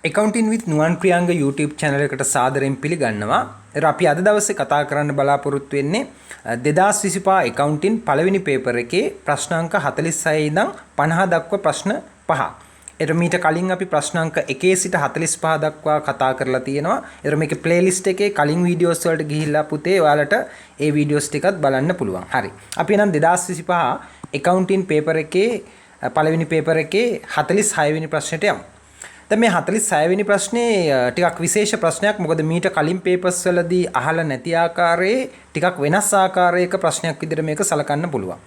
accounting with nuwan priyanka YouTube channel එකට සාදරයෙන් පිළිගන්නවා. අපි අද දවසේ කතා කරන්න බලාපොරොත්තු වෙන්නේ 2025 accounting පළවෙනි පේපර් එකේ ප්‍රශ්නාංක 46 ඉඳන් 50 දක්වා ප්‍රශ්න 5. මීට කලින් අපි ප්‍රශ්නාංක 1 සිට 45 දක්වා කතා කරලා තියෙනවා. මේකේ ප්ලේලිස්ට් එකේ කලින් වීඩියෝස් වලට ගිහිල්ලා පුතේ ඔයාලට ඒ වීඩියෝස් ටිකත් බලන්න පුළුවන්. හරි. අපි නම් 2025 accounting පේපර් එකේ පළවෙනි පේපර් එකේ 46 වෙනි ප්‍රශ්නෙට යමු. දැන් මේ 46 වෙනි ප්‍රශ්නේ ටිකක් විශේෂ ප්‍රශ්නයක්. මොකද මීට කලින් පේපර්ස් වලදී අහලා නැති ආකාරයේ ටිකක් වෙනස් ආකාරයක ප්‍රශ්නයක් විදිහට මේක සලකන්න පුළුවන්.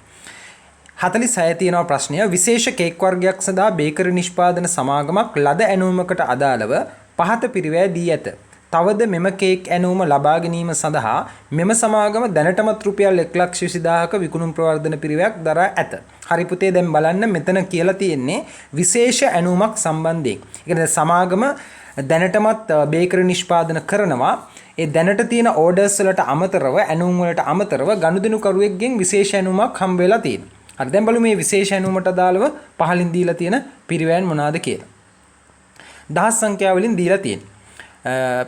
46 තියෙනවා ප්‍රශ්නය. විශේෂ කේක් වර්ගයක් සඳහා බේකරි නිෂ්පාදන සමාගමක් ලද ඇණුමකට අදාළව පහත පිරිවැය දී ඇත. තවද මෙම කේක් ඇණුම ලබා ගැනීම සඳහා මෙම සමාගම දැනටමත් රුපියල් 1,20,000ක විකුණුම් ප්‍රවර්ධන පිරිවැයක් දරා ඇත. හරි පුතේ, දැන් බලන්න මෙතන කියලා තියෙන්නේ විශේෂ ඇණුමක් සම්බන්ධයෙන්. ඒ කියන්නේ සමාගම දැනටමත් බේකරි නිෂ්පාදන කරනවා. ඒ දැනට තියෙන ඕඩර්ස් වලට අමතරව ඇණුම් වලට අමතරව ගනුදෙනුකරුවෙක්ගෙන් විශේෂ ඇණුමක් හම්බ වෙලා තියෙනවා. හරි, දැන් බලමු මේ විශේෂ ඇණුමට අදාළව පහලින් දීලා තියෙන පිරිවැයන් මොනවාද කියලා. දහස් සංඛ්‍යාව වලින් දීලා තියෙනවා.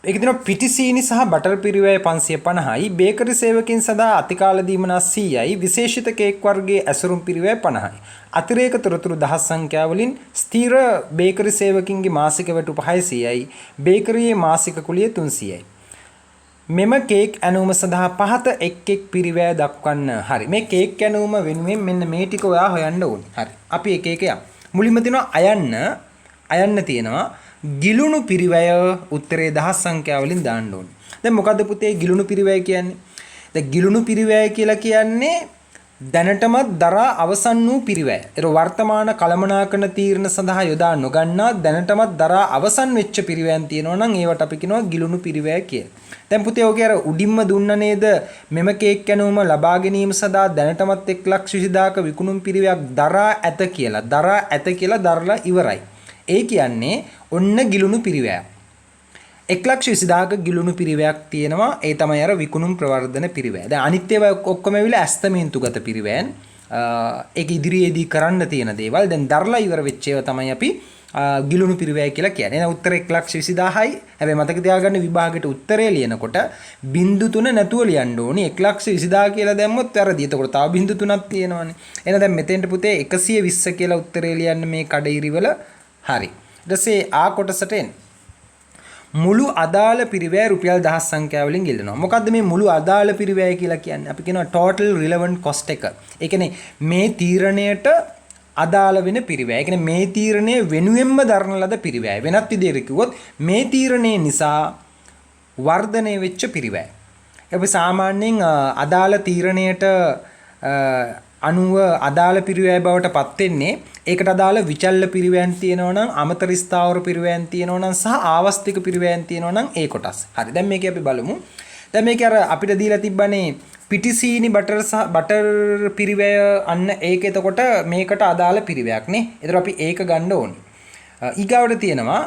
ඒක දින පිටිසීනි සහ බටර් පිරිවැය 550යි, බේකරි සේවකින් සඳහා අතිකාල දීමනා 100යි, විශේෂිත කේක් වර්ගයේ ඇසුරුම් පිරිවැය 50යි. අතිරේක තොරතුරු දහස් සංඛ්‍යාව වලින් ස්ථීර බේකරි සේවකින්ගේ මාසික වැටුප 600යි, බේකරියේ මාසික කුලිය 300යි. මෙම කේක් ඇණුම සඳහා පහත එක් පිරිවැය දක්වන්න. හරි, මේ කේක් ඇණුම වෙනුවෙන් මෙන්න මේ ටික ඔයා හොයන්න ඕනේ. හරි, අපි එක එක යමු. මුලින්ම තියෙනවා අයන්න තියෙනවා. ගිලුණු පිරිවැය උත්තරේ දහස් සංඛ්‍යාව වලින් දාන්න ඕනේ. දැන් මොකද්ද පුතේ ගිලුණු පිරිවැය කියන්නේ? දැන් ගිලුණු පිරිවැය කියලා කියන්නේ දැනටමත් දරා අවසන් වූ පිරිවැය. ඒක වර්තමාන කළමනාකරන තීරණ සඳහා යොදා නොගන්නා දැනටමත් දරා අවසන් වෙච්ච පිරිවැයන් තියෙනවා නම් ඒවට අපි කියනවා ගිලුණු පිරිවැය කියලා. දැන් පුතේ ඔගේ අර උඩින්ම දුන්න නේද මෙම කේක් ඇණුම ලබා ගැනීම සඳහා දැනටමත් 1,20,000ක විකුණුම් පිරිවැයක් දරා ඇත කියලා දරලා ඉවරයි. ඒ කියන්නේ ඔන්න ගිලුණු පිරිවැයක්. 1,20,000ක ගිලුණු පිරිවැයක් තියෙනවා. ඒ තමයි අර විකුණුම් ප්‍රවර්ධන පිරිවැය. දැන් අනිත් ඒවා ඔක්කොම ඇවිල්ලා ඇස්තමේන්තුගත පිරිවැයන්. ඒක ඉදිරියේදී කරන්න තියෙන දේවල්. දැන් දරලා ඉවර වෙච්ච ඒවා තමයි අපි ගිලුණු පිරිවැය කියලා කියන්නේ. එහෙනම් උත්තර 1,20,000යි. හැබැයි මතක තියාගන්න විභාගයට උත්තරය ලියනකොට බිංදු 3 නැතුව ලියන්න ඕනේ. 1,20,000 කියලා දැම්මොත් වැරදි. එතකොට තව බිංදු 3ක් තියෙනවානේ. එහෙනම් දැන් මෙතෙන්ට පුතේ 120 කියලා උත්තරේ ලියන්න මේ කඩඉරිවල. හරි. ඊට පස්සේ ආ කොටසට එන්න. මුළු අදාළ පිරිවැය රුපියල් දහස් සංඛ්‍යාව වලින් ගෙල්ලනවා. මොකද්ද මේ මුළු අදාළ පිරිවැය කියලා කියන්නේ? අපි කියනවා total relevant cost එක. ඒ කියන්නේ මේ තීරණයට අදාළ වෙන පිරිවැය. ඒ කියන්නේ මේ තීරණය වෙනුවෙන්ම දරන ලද පිරිවැය. වෙනත් විදිහකට කිව්වොත් මේ තීරණය නිසා වර්ධනය වෙච්ච පිරිවැය. අපි සාමාන්‍යයෙන් අදාළ තීරණයට අනුව අදාළ පිරිවැය බවට පත් වෙන්නේ ඒකට අදාළ විචල්්‍ය පිරිවැයන් තියෙනවා නම්, අමතර ස්ථාවර පිරිවැයන් තියෙනවා නම් සහ ආවස්තික පිරිවැයන් තියෙනවා නම් ඒ කොටස්. හරි, දැන් මේක අපි බලමු. දැන් මේක අර අපිට දීලා තිබ්බනේ පිටිසීනි බටර් පිරිවැය අන්න ඒක. එතකොට මේකට අදාළ පිරිවැයක් නේ. ඒතර අපි ඒක ගන්න ඕනේ. ඊගාවට තියෙනවා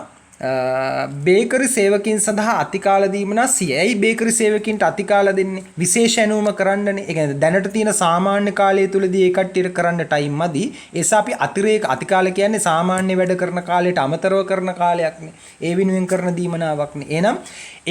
බේකරි සේවකින් සඳහා අතිකාල දීමනා 100. ඇයි බේකරි සේවකින්ට අතිකාල දෙන්නේ? විශේෂ ඇණුම කරන්නනේ. ඒ කියන්නේ දැනට තියෙන සාමාන්‍ය කාලය තුලදී ඒ කට්ටියට කරන්න ටයිම් මදි. ඒ නිසා අපි අතිරේක අතිකාල කියන්නේ සාමාන්‍ය වැඩ කරන කාලයට අමතරව කරන කාලයක්නේ. ඒ වෙනුවෙන් කරන දීමනාවක්නේ. එහෙනම්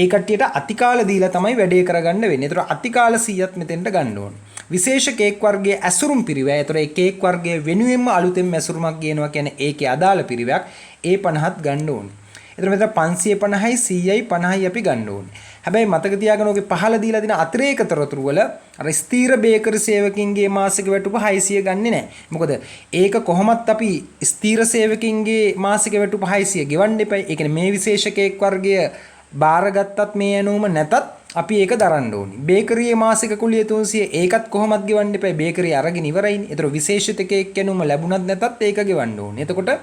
ඒ කට්ටියට අතිකාල දීලා තමයි වැඩේ කරගන්න වෙන්නේ. ඒතර අතිකාල 100ත් මෙතෙන්ට ගන්න ඕනේ. විශේෂ කේක් වර්ගයේ ඇසුරුම් පිරිවැය. ඒතර ඒ කේක් වර්ගයේ වෙනුවෙන්ම අලුතෙන් ඇසුරුමක් ගේනවා කියන්නේ ඒකේ අදාළ පිරිවැයක්. ඒ 50ත් ගන්න ඕනේ. එතන මෙතන 550යි 100යි 50යි අපි ගන්න ඕනේ. හැබැයි මතක තියාගන්න ඕකේ පහළ දීලා දෙන අතිරේක තොරතුරු වල අර ස්ථීර බේකරි සේවකින්ගේ මාසික වැටුප 600 ගන්නෙ නැහැ. මොකද ඒක කොහොමත් අපි ස්ථීර සේවකින්ගේ මාසික වැටුප 600 ගෙවන්න එපයි. ඒ කියන්නේ මේ විශේෂ කේක් වර්ගය බාරගත්තත් මේ ඇණුම නැතත් අපි ඒක දරන්න ඕනේ. බේකරියේ මාසික කුලිය 300 ඒකත් කොහොමත් ගෙවන්න එපයි. බේකරිය අරගෙන ඉවරයිනේ. ඒතර විශේෂිත කේක් ඇණුම ලැබුණත් නැතත් ඒක ගෙවන්න ඕනේ. එතකොට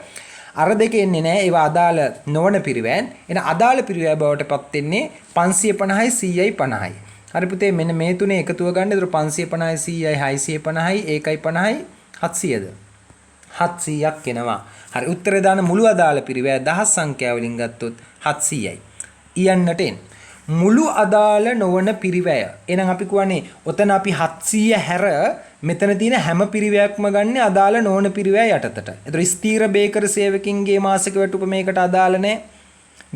අර දෙක එන්නේ නැහැ. ඒවා අදාළ නොවන පිරිවැයන්. එන අදාළ පිරිවැය බවට පත් වෙන්නේ 550යි 100යි 50යි. හරි පුතේ, මෙන්න මේ තුනේ එකතුව ගන්න. ඒතර 550යි 100යි 650යි ඒකයි 50යි 700ද? 700ක් එනවා. හරි, උත්තරේ දාන මුළු අදාළ පිරිවැය දහස් සංඛ්‍යාව වලින් ගත්තොත් 700යි. ඊයන්නට එන්න. මුළු අදාළ නොවන පිරිවැය. එහෙනම් අපි කියන්නේ ඔතන අපි 700 හැර මෙතන තියෙන හැම පිරිවැයක්ම ගන්න අදාළ නොවන පිරිවැය යටතට. ඒතර ස්ථීර බේකරි සේවකින්ගේ මාසික වැටුප මේකට අදාළ නැහැ.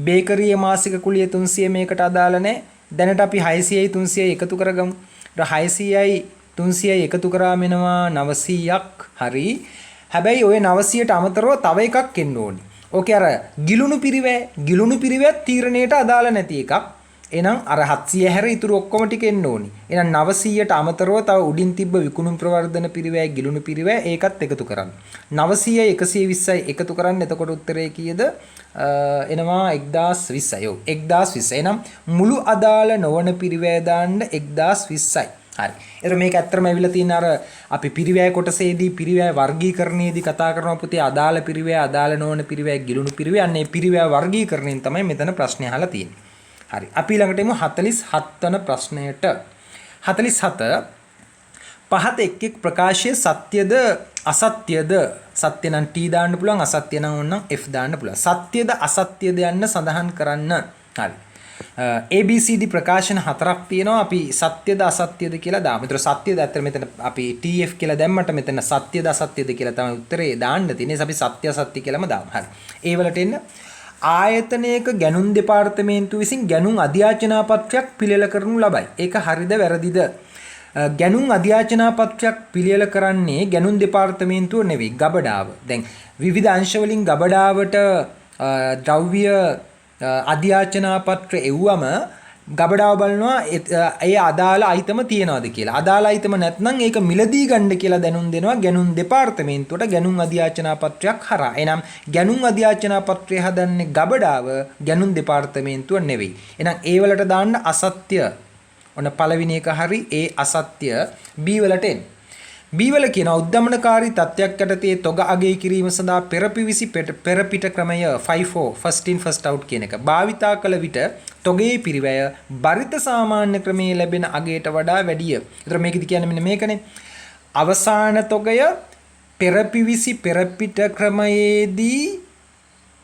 බේකරියේ මාසික කුලිය 300 මේකට අදාළ නැහැ. දැනට අපි 600යි 300යි එකතු කරගමු. ඒතර 600යි 300යි එකතු කරාම එනවා 900ක්. හරි. හැබැයි ওই 900ට අමතරව තව එකක් එන්න ඕනි. ඕකේ අර ගිලුණු පිරිවැය තීරණයට අදාළ නැති එකක්. එහෙනම් අර 700 හැර ඉතුරු ඔක්කොම ටික එන්න ඕනි. එහෙනම් 900ට අමතරව තව උඩින් තිබ්බ විකුණුම් ප්‍රවර්ධන පිරිවැය ගිලුණු පිරිවැය ඒකත් එකතු කරන්න. 900යි 120යි එකතු කරන්න. එතකොට උත්තරේ කීයද? එනවා 1020යි. ඔව් 1020. එහෙනම් මුළු අදාළ නොවන පිරිවැය දාන්න 1020යි. හරි. එතකොට මේක ඇත්තටම ඇවිල්ලා තියෙන අර අපි පිරිවැය කොටසේදී පිරිවැය වර්ගීකරණයේදී කතා කරනවා පුතේ අදාළ පිරිවැය අදාළ නොවන පිරිවැය ගිලුණු පිරිවැය. අන්න ඒ පිරිවැය වර්ගීකරණයෙන් තමයි මෙතන ප්‍රශ්නේ අහලා තියෙන්නේ. හරි. අපි ළඟට එමු 47 වන ප්‍රශ්නයට. 47 පහත එක් එක් ප්‍රකාශය සත්‍යද අසත්‍යද? සත්‍ය නම් T දාන්න පුළුවන්, අසත්‍ය නම් ඕනනම් F දාන්න පුළුවන්. සත්‍යද අසත්‍යද යන්න සඳහන් කරන්න. හරි. ABCD ප්‍රකාශන හතරක් තියෙනවා. අපි සත්‍යද අසත්‍යද කියලා දාමු. ඒතර සත්‍යද ඇත්තට මෙතන අපි TF කියලා දැම්මට මෙතන සත්‍යද අසත්‍යද කියලා තමයි උත්තරේ දාන්න තියෙන්නේ. අපි සත්‍ය අසත්‍ය කියලාම දාමු. හරි. ඒ වලට එන්න ආයතනයක ගැනුම් දෙපාර්තමේන්තුව විසින් ගැනුම් අධ්‍යාචනා පත්‍රයක් පිළියෙල කරනු ලබයි. ඒක හරිද වැරදිද? ගැනුම් අධ්‍යාචනා පත්‍රයක් පිළියෙල කරන්නේ ගැනුම් දෙපාර්තමේන්තුව නෙවෙයි, ගබඩාව. දැන් විවිධ අංශ වලින් ගබඩාවට ද්‍රව්‍ය අධ්‍යාචනා පත්‍ර එව්වම ගබඩාව බලනවා ඒ අදාළ අයිතම තියනවාද කියලා. අදාළ අයිතම නැත්නම් ඒක මිලදී ගන්න කියලා දැනුම් දෙනවා ගැනුම් දෙපාර්තමේන්තුවට ගැනුම් අධ්‍යාචනා පත්‍රයක් හරහා. එනම් ගැනුම් අධ්‍යාචනා පත්‍රය හදන්නේ ගබඩාව, ගැනුම් දෙපාර්තමේන්තුව නෙවෙයි. එහෙනම් ඒ වලට දාන්න අසත්‍ය. ඔන්න පළවෙනි එක හරි. ඒ අසත්‍ය B වලට එන්න. B වල කියන උද්දමනකාරී තත්ත්වයක් යටතේ තොග අගය කිරීම සඳහා පෙරපිවිසි පෙරපිට ක්‍රමය FIFO first in first out කියන එක භාවිතා කළ විට තොගේ පිරිවැය බරිත සාමාන්‍ය ක්‍රමයේ ලැබෙන අගයට වඩා වැඩිය. ඒතර මේකද කියන්නේ මෙන්න මේකනේ. අවසාන තොගය පෙරපිවිසි පෙරපිට ක්‍රමයේදී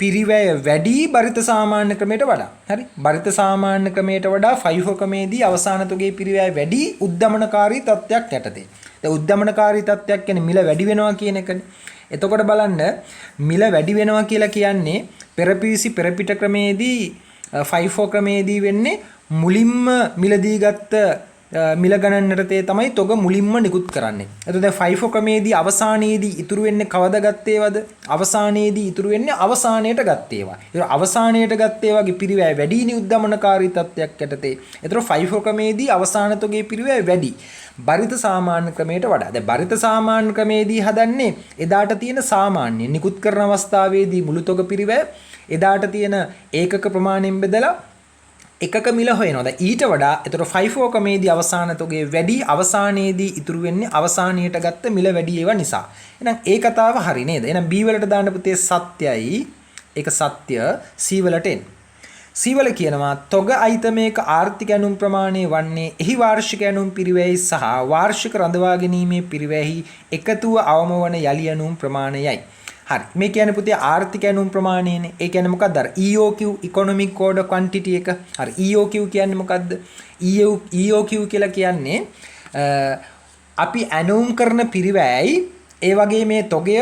පිරිවැය වැඩි බරිත සාමාන්‍ය ක්‍රමයට වඩා. හරි. බරිත සාමාන්‍ය ක්‍රමයට වඩා FIFO ක්‍රමයේදී අවසාන තොගේ පිරිවැය වැඩි උද්දමනකාරී තත්ත්වයක් යටතේ. දැන් උද්දමනකාරී තත්ත්වයක් කියන්නේ මිල වැඩි වෙනවා කියන එකනේ. එතකොට බලන්න මිල වැඩි වෙනවා කියලා කියන්නේ පෙරපිවිසි පෙරපිට ක්‍රමයේදී FIFO ක්‍රමයේදී වෙන්නේ මුලින්ම මිලදී ගත්ත මිල ගණනටතේ තමයි තොග මුලින්ම නිකුත් කරන්නේ. එතකොට දැන් FIFO ක්‍රමයේදී අවසානයේදී ඉතුරු වෙන්නේ කවද ගත්තේවද? අවසානයේදී ඉතුරු වෙන්නේ අවසානයේට ගත්තේවා. ඒක අවසානයේට ගත්තේවාගේ පිරිවැය වැඩි උද්දමනකාරී තත්ත්වයක් යටතේ. එතකොට FIFO ක්‍රමයේදී අවසාන තොගේ පිරිවැය වැඩි. බරිත සාමාන්‍ය ක්‍රමයට වඩා. දැන් බරිත සාමාන්‍ය ක්‍රමයේදී හදන්නේ එදාට තියෙන සාමාන්‍ය නිකුත් කරන අවස්ථාවේදී මුළු තොග පිරිවැය එදාට තියෙන ඒකක ප්‍රමාණයෙන් බෙදලා එකක මිල හොයනවා. දැන් ඊට වඩා ඒතර FIFO ක්‍රමයේදී අවසාන තොගේ වැඩි, අවසානයේදී ඉතුරු වෙන්නේ අවසානයේට ගත්ත මිල වැඩි ඒවා නිසා. එහෙනම් ඒ කතාව හරි නේද? එහෙනම් B වලට දාන්න පුතේ සත්‍යයි. ඒක සත්‍ය. C වලට එන්න. C වල කියනවා තොග අයිතමයක ආර්ථික ඇණුම් ප්‍රමාණය වන්නේ එහි වාර්ෂික ඇණුම් පිරිවැයයි සහ වාර්ෂික රඳවා ගැනීමේ පිරිවැයෙහි එකතුව අවම වන යලි ඇණුම් ප්‍රමාණයයි. හරි. මේ කියන්නේ පුතේ ආර්ථික ඇණුම් ප්‍රමාණයනේ. ඒ කියන්නේ මොකක්ද? අර EOQ economic order quantity එක. හරි. EOQ කියන්නේ මොකක්ද? EOQ කියලා කියන්නේ අපි ඇණුම් කරන පිරිවැයයි ඒ වගේ මේ තොගය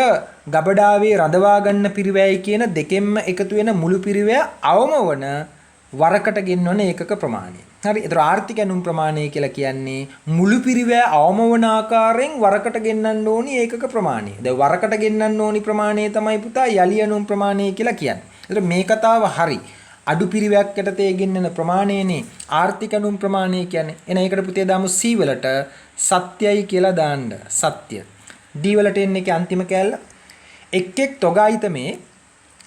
ගබඩාවේ රඳවා ගන්න පිරිවැයයි කියන දෙකෙන්ම එකතු වෙන මුළු පිරිවැය අවම වන වරකට ගෙන්වන ඒකක ප්‍රමාණය. හරි. ඒතර ආර්ථික ඇණුම් ප්‍රමාණය කියලා කියන්නේ මුළු පිරිවැය අවම වන ආකාරයෙන් වරකට ගෙන්නන්න ඕනි ඒකක ප්‍රමාණය. දැන් වරකට ගෙන්නන්න ඕනි ප්‍රමාණය තමයි පුතා යලි ඇණුම් ප්‍රමාණය කියලා කියන්නේ. ඒතර මේ කතාව හරි. අඩු පිරිවැයක් යටතේ ගෙන්නන ප්‍රමාණයනේ ආර්ථික ඇණුම් ප්‍රමාණය කියන්නේ. එන ඒකට පුතේ දාමු C වලට සත්‍යයි කියලා දාන්න. සත්‍ය. D වලට එන්නේ ඒකේ අන්තිම කෑල්ල. එක් එක් තොගායිතමේ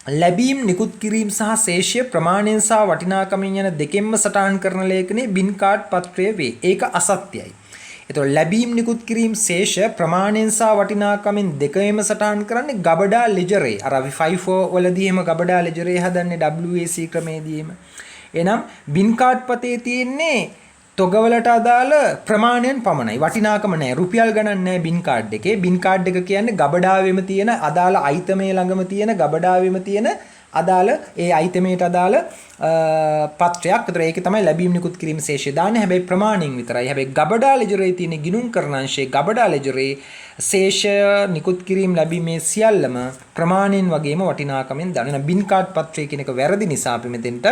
ලැබීම් නිකුත් කිරීම සහ ශේෂ්‍ය ප්‍රමාණයෙන් සහ වටිනාකමින් යන දෙකෙන්ම සටහන් කරන ලේඛනයේ බින් කාඩ් පත්‍රය වේ. ඒක අසත්‍යයි. එතකොට ලැබීම් නිකුත් කිරීම ශේෂ ප්‍රමාණයෙන් සහ වටිනාකමින් දෙකෙන්ම සටහන් කරන්නේ ගබඩා ලෙජරේ. අර අපි FIFO වලදී එහෙම ගබඩා ලෙජරේ හදන්නේ WAC ක්‍රමයේදී එහෙම. එහෙනම් බින් කාඩ් පතේ තියෙන්නේ තොගවලට අදාළ ප්‍රමාණයෙන් පමණයි. වටිනාකම නැහැ. රුපියල් ගණන් නැහැ බින් කාඩ් එකේ. බින් කාඩ් එක කියන්නේ ගබඩාවෙම තියෙන අදාළ අයිතමේ ළඟම තියෙන ගබඩාවෙම තියෙන අදාළ ඒ අයිතමේට අදාළ පත්‍රයක්. ඒතර ඒකේ තමයි ලැබීම් නිකුත් කිරීම ශේෂය දාන්නේ. හැබැයි ප්‍රමාණයෙන් විතරයි. හැබැයි ගබඩා ලෙජරේ තියෙන ගිණුම් කරන අංශයේ ගබඩා ලෙජරේ ශේෂය නිකුත් කිරීම ලැබීමේ සියල්ලම ප්‍රමාණයෙන් වගේම වටිනාකමෙන් දාන. බින් කාඩ් පත්‍රය කියන එක වැරදි නිසා අපි මෙතෙන්ට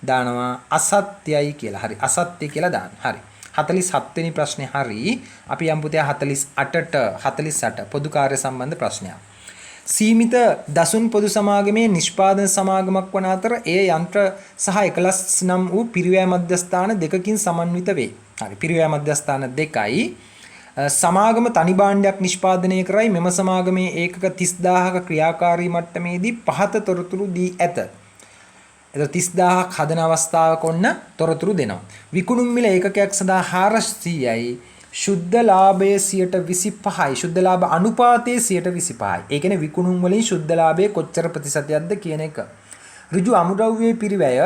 දානවා අසත්‍යයි කියලා. හරි. අසත්‍ය කියලා දාන්න. හරි. 47 වෙනි ප්‍රශ්නේ හරි. අපි යම් පුතේ 48 පොදු කාර්ය සම්බන්ධ ප්‍රශ්නයක්. සීමිත දසුන් පොදු සමාගමේ නිෂ්පාදන සමාගමක් වන අතර ඒ යන්ත්‍ර සහ එකලස් නම් වූ පිරිවැය මධ්‍යස්ථාන දෙකකින් සමන්විත වේ. හරි. පිරිවැය මධ්‍යස්ථාන දෙකයි. සමාගම තනි භාණ්ඩයක් නිෂ්පාදනය කරයි. මෙම සමාගමේ ඒකක 30000ක ක්‍රියාකාරී මට්ටමේදී පහත තොරතුරු දී ඇත. එතකොට 30000ක් හදන අවස්ථාවක ඔන්න තොරතුරු දෙනවා. විකුණුම් මිල ඒකකයක් සඳහා 400යි. ශුද්ධ ලාභය 25%යි. ශුද්ධ ලාභ අනුපාතය 25%යි. ඒ කියන්නේ විකුණුම් වලින් ශුද්ධ ලාභය කොච්චර ප්‍රතිශතයක්ද කියන එක. ඍජු අමුද්‍රව්‍ය පිරිවැය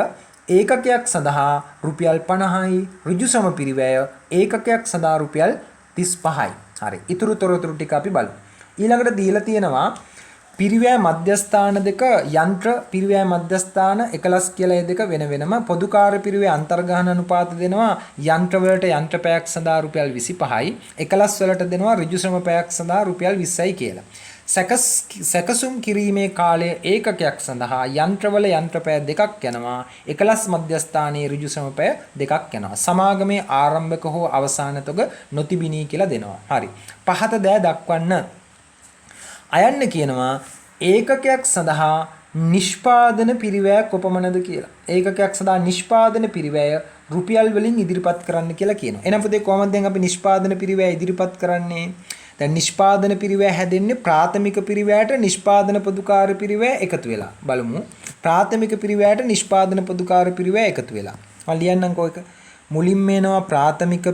ඒකකයක් සඳහා රුපියල් 50යි. ඍජු සම පිරිවැය ඒකකයක් සඳහා රුපියල් 35යි. හරි. ඊතුරු තොරතුරු ටික අපි බලමු. ඊළඟට දීලා තියෙනවා පිරිවැය මධ්‍යස්ථාන දෙක යන්ත්‍ර පිරිවැය මධ්‍යස්ථාන එකලස් කියලා ඒ දෙක වෙන වෙනම පොදු කාර්ය පිරිවැය අන්තර්ගහන අනුපාත දෙනවා. යන්ත්‍ර වලට යන්ත්‍ර පැයක් සඳහා රුපියල් 25යි. එකලස් වලට දෙනවා ඍජු ශ්‍රම පැයක් සඳහා රුපියල් 20යි කියලා. සැකසුම් කිරීමේ කාලය ඒකකයක් සඳහා යන්ත්‍රවල යන්ත්‍ර පැය දෙකක් යනවා. එකලස් මධ්‍යස්ථානයේ ඍජු ශ්‍රම පැය දෙකක් යනවා. සමාගමේ ආරම්භක හෝ අවසාන තොග නොතිබිනී කියලා දෙනවා. හරි. පහත දෑ දක්වන්න. අයන්න කියනවා ඒකකයක් සඳහා නිෂ්පාදන පිරිවැය කොපමණද කියලා. ඒකකයක් සඳහා නිෂ්පාදන පිරිවැය රුපියල් වලින් ඉදිරිපත් කරන්න කියලා කියනවා. එහෙනම් පුතේ කොහොමද දැන් අපි නිෂ්පාදන පිරිවැය ඉදිරිපත් කරන්නේ? දැන් නිෂ්පාදන පිරිවැය හැදෙන්නේ ප්‍රාථමික පිරිවැයට නිෂ්පාදන පොදුකාර්ය පිරිවැය එකතු වෙලා. බලමු. ප්‍රාථමික පිරිවැයට නිෂ්පාදන පොදුකාර්ය පිරිවැය එකතු වෙලා. මම ලියන්නම්කෝ එක. මුලින්ම එනවා ප්‍රාථමික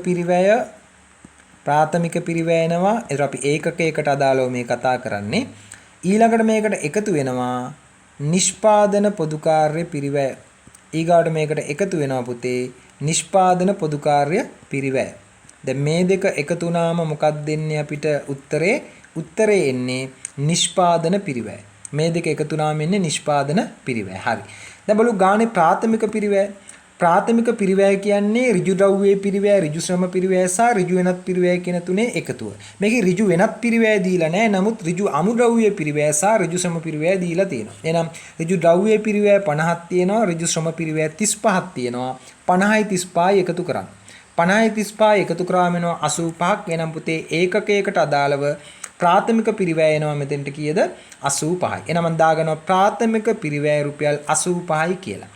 පිරිවැය එනවා. ඒතර අපි ඒකකයකට අදාළව මේ කතා කරන්නේ. ඊළඟට මේකට එකතු වෙනවා නිෂ්පාදන පොදුකාර්ය පිරිවැය. ඊගාට මේකට එකතු වෙනවා පුතේ නිෂ්පාදන පොදුකාර්ය පිරිවැය. දැන් මේ දෙක එකතු වුණාම මොකක්ද දෙන්නේ අපිට උත්තරේ එන්නේ නිෂ්පාදන පිරිවැය. මේ දෙක එකතු වුණාම එන්නේ නිෂ්පාදන පිරිවැය. හරි. දැන් බලමු ගානේ ප්‍රාථමික පිරිවැය. ප්‍රාථමික පිරිවැය කියන්නේ ඍජු ද්‍රව්‍ය පිරිවැය, ඍජු ශ්‍රම පිරිවැය සහ ඍජු වෙනත් පිරිවැය කියන තුනේ එකතුව. මේකේ ඍජු වෙනත් පිරිවැය දීලා නැහැ. නමුත් ඍජු අමුද්‍රව්‍ය පිරිවැය සහ ඍජු ශ්‍රම පිරිවැය දීලා තියෙනවා. එහෙනම් ඍජු ද්‍රව්‍ය පිරිවැය 50ක් තියෙනවා, ඍජු ශ්‍රම පිරිවැය 35ක් තියෙනවා. 50යි 35යි එකතු කරන්න. 50යි 35යි එකතු කරාම එනවා 85ක්. එහෙනම් පුතේ ඒකකයකට අදාළව ප්‍රාථමික පිරිවැය එනවා මෙතෙන්ට කීයද? 85යි. එහෙනම් මම දාගනවා ප්‍රාථමික පිරිවැය රුපියල් 85යි කියලා.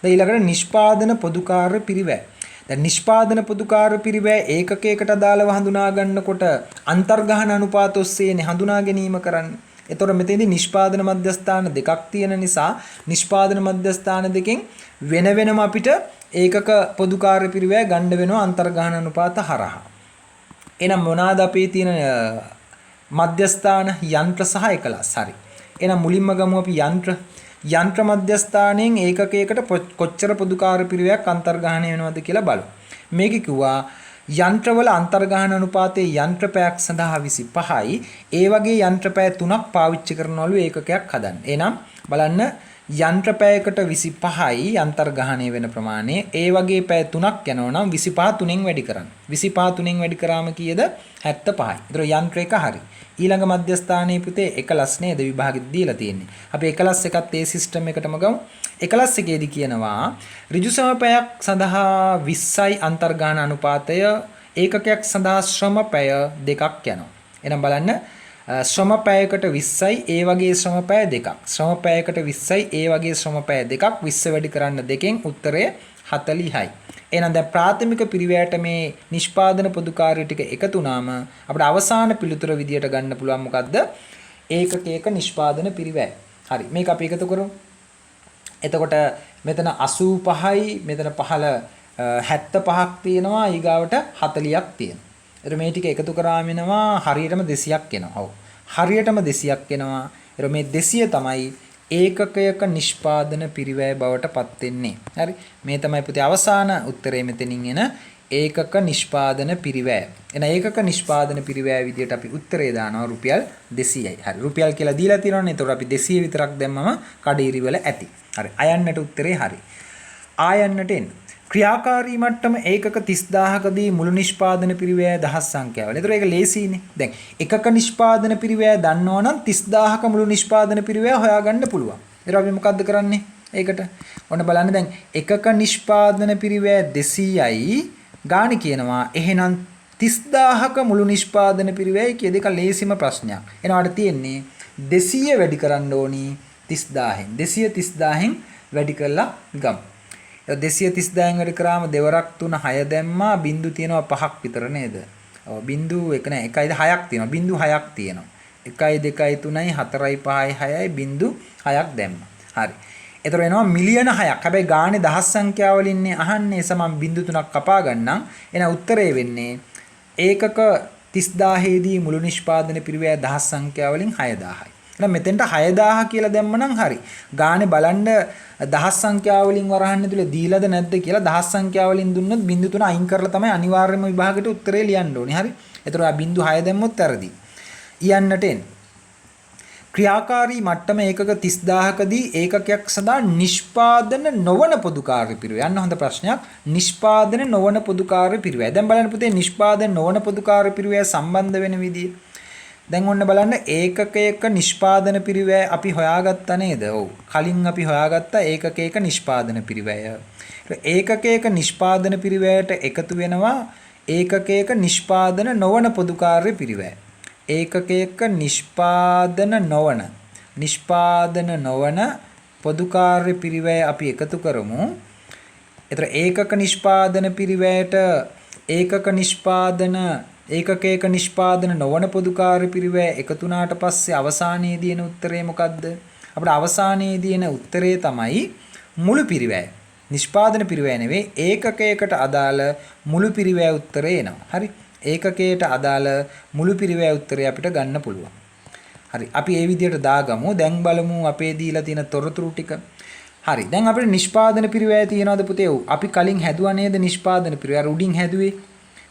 දැන් ඊළඟට නිෂ්පාදන පොදුකාර්ය පිරිවැය. දැන් නිෂ්පාදන පොදුකාර්ය පිරිවැය ඒකකයකට අදාළව හඳුනා ගන්නකොට අන්තර්ගහන අනුපාත ඔස්සේනේ හඳුනා ගැනීම කරන්නේ. එතකොට මෙතෙන්දී නිෂ්පාදන මධ්‍යස්ථාන දෙකක් තියෙන නිසා නිෂ්පාදන මධ්‍යස්ථාන දෙකෙන් වෙන වෙනම අපිට ඒකක පොදුකාර්ය පිරිවැය ගන්න වෙනවා අන්තර්ගහන අනුපාත හරහා. එහෙනම් මොනවාද අපේ තියෙන මධ්‍යස්ථාන යන්ත්‍ර සහ එකලස්. හරි. එහෙනම් මුලින්ම ගමු අපි යන්ත්‍ර මධ්‍යස්ථානයෙන් ඒකකයකට කොච්චර පොදුකාර්ය පිරිවැයක් අන්තර්ගහණය වෙනවද කියලා බලමු. මේකේ කිව්වා යන්ත්‍රවල අන්තර්ගහන අනුපාතයේ යන්ත්‍ර පැයක් සඳහා 25යි. ඒ වගේ යන්ත්‍ර පැය 3ක් පාවිච්චි කරනවලු ඒකකයක් හදන්න. එහෙනම් බලන්න යන්ත්‍ර පැයකට 25යි අන්තර්ගහණය වෙන ප්‍රමාණය. ඒ වගේ පැය 3ක් යනවා නම් 25 3ෙන් වැඩි කරන්න. 25 3ෙන් වැඩි කරාම කීයද? 75යි. ඒතර යන්ත්‍ර එක හරි. ඊළඟ මධ්‍යස්ථානයේ පුතේ එකලස් නේද විභාගෙත් දීලා තියෙන්නේ. අපි එකලස් එකත් ඒ සිස්ටම් එකටම ගමු. එකලස් එකේදී කියනවා ඍජු සමපැයක් සඳහා 20යි අන්තර්ගහන අනුපාතය ඒකකයක් සඳහා ශ්‍රම පැය දෙකක් යනවා. එහෙනම් බලන්න ශ්‍රම පැයකට 20යි ඒ වගේ ශ්‍රම පැය දෙකක්. ශ්‍රම පැයකට 20යි ඒ වගේ ශ්‍රම පැය දෙකක් 20 වැඩි කරන්න දෙකෙන් උත්තරය 40යි. එහෙනම් දැන් ප්‍රාථමික පිරිවැයට මේ නිෂ්පාදන පොදුකාර්ය ටික එකතු වුණාම අපිට අවසාන පිළිතුර විදියට ගන්න පුළුවන් මොකද්ද? ඒකකයක නිෂ්පාදන පිරිවැය. හරි. මේක අපි එකතු කරමු. එතකොට මෙතන 85යි මෙතන පහළ 75ක් තියෙනවා ඊගාවට 40ක් තියෙනවා. එතකොට මේ ටික එකතු කරාම එනවා හරියටම 200ක් එනවා. ඔව්. හරියටම 200ක් එනවා. එතකොට මේ 200 තමයි ඒකකයක නිෂ්පාදන පිරිවැය බවට පත් වෙන්නේ. හරි. මේ තමයි පුතේ අවසාන උත්තරේ මෙතනින් එන ඒකක නිෂ්පාදන පිරිවැය. එන ඒකක නිෂ්පාදන පිරිවැය විදියට අපි උත්තරේ දානවා රුපියල් 200යි. හරි. රුපියල් කියලා දීලා තියෙනවනේ. ඒතකොට අපි 200 විතරක් දැම්මම කඩේරි වල ඇති. හරි. අයන්නට උත්තරේ හරි. ආයන්නට එන්න. ක්‍රියාකාරී මට්ටම ඒකක 30000කදී මුළු නිෂ්පාදන පිරිවැය 10 සංඛ්‍යාවල. ඒතර ඒක ලේසියිනේ. දැන් එකක නිෂ්පාදන පිරිවැය දන්නවනම් 30000ක මුළු නිෂ්පාදන පිරිවැය හොයාගන්න පුළුවන්. ඒතර අපි මොකද්ද කරන්නේ? ඒකට ඔන්න බලන්න දැන් එකක නිෂ්පාදන පිරිවැය 200යි ගාණ කියනවා. එහෙනම් 30000ක මුළු නිෂ්පාදන පිරිවැය කිය දෙක ලේසිම ප්‍රශ්නයක්. එනවාට තියෙන්නේ 200 වැඩි කරන්න ඕනි 30000න්. 230 වැඩි කරලා ගමු. 230 වැඩි කරාම දෙවරක් 3 6 දැම්මා බිංදු තියෙනවා 5ක් විතර නේද? ඔව් බිංදු එක නෑ 1යිද 6ක් තියෙනවා. බිංදු 6ක් තියෙනවා. 1යි 2යි 3යි 4යි 5යි 6යි බිංදු 6ක් දැම්මා. හරි. එතකොට එනවා මිලියන 6ක්. හැබැයි ගානේ දහස් සංඛ්‍යාවල ඉන්නේ අහන්නේ සමන් බිංදු 3ක් කපා ගන්නම්. එහෙනම් උත්තරේ වෙන්නේ ඒකක 30000 දී මුළු නිෂ්පාදන පිරිවැය දහස් සංඛ්‍යාවලින් 6000යි. එහෙනම් මෙතෙන්ට 6000 කියලා දැම්මනම් හරි. ගානේ බලන්න දහස් සංඛ්‍යාවලින් වරහන්නේ තුල දීලාද නැද්ද කියලා දහස් සංඛ්‍යාවලින් දුන්නොත් බිංදු 3 අයින් කරලා තමයි අනිවාර්යයෙන්ම විභාගෙට උත්තරේ ලියන්න ඕනේ. හරි. එතකොට ආ බිංදු 6 දැම්මොත් වැරදි. ඊයන්නට එන්න. ක්‍රියාකාරී මට්ටම ඒකක 30000කදී ඒකකයක් සඳහා නිෂ්පාදන නොවන පොදු කාර්ය පිරිවැය. යන්න හොඳ ප්‍රශ්නයක්. නිෂ්පාදන නොවන පොදු කාර්ය පිරිවැය. දැන් බලන්න පුතේ නිෂ්පාදන නොවන පොදු කාර්ය පිරිවැය සම්බන්ධ වෙන විදිය. දැන් ඔන්න බලන්න ඒකකයක නිෂ්පාදන පිරිවැය අපි හොයාගත්තා නේද? ඔව්. කලින් අපි හොයාගත්තා ඒකකයක නිෂ්පාදන පිරිවැය. ඒකකයක නිෂ්පාදන පිරිවැයට එකතු වෙනවා ඒකකයක නිෂ්පාදන නොවන පොදු කාර්ය පිරිවැය. ඒකකයක නිෂ්පාදන නොවන පොදු කාර්ය පිරිවැය අපි එකතු කරමු. ඒතර ඒකක නිෂ්පාදන පිරිවැයට ඒකකයක නිෂ්පාදන නොවන පොදු කාර්ය පිරිවැය එකතු වුණාට පස්සේ අවසානයේදී එන උත්තරේ මොකද්ද? අපිට අවසානයේදී එන උත්තරේ තමයි මුළු පිරිවැය. නිෂ්පාදන පිරිවැය නෙවෙයි ඒකකයකට අදාළ මුළු පිරිවැය උත්තරේ එනවා. හරි. ඒකකයට අදාළ මුළු පිරිවැය උත්තරය අපිට ගන්න පුළුවන්. හරි. අපි ඒ විදිහට දාගමු. දැන් බලමු අපේ දීලා තියෙන තොරතුරු ටික. හරි. දැන් අපිට නිෂ්පාදන පිරිවැය තියෙනවද පුතේ? අපි කලින් හැදුවා නේද නිෂ්පාදන පිරිවැය? උඩින් හැදුවේ.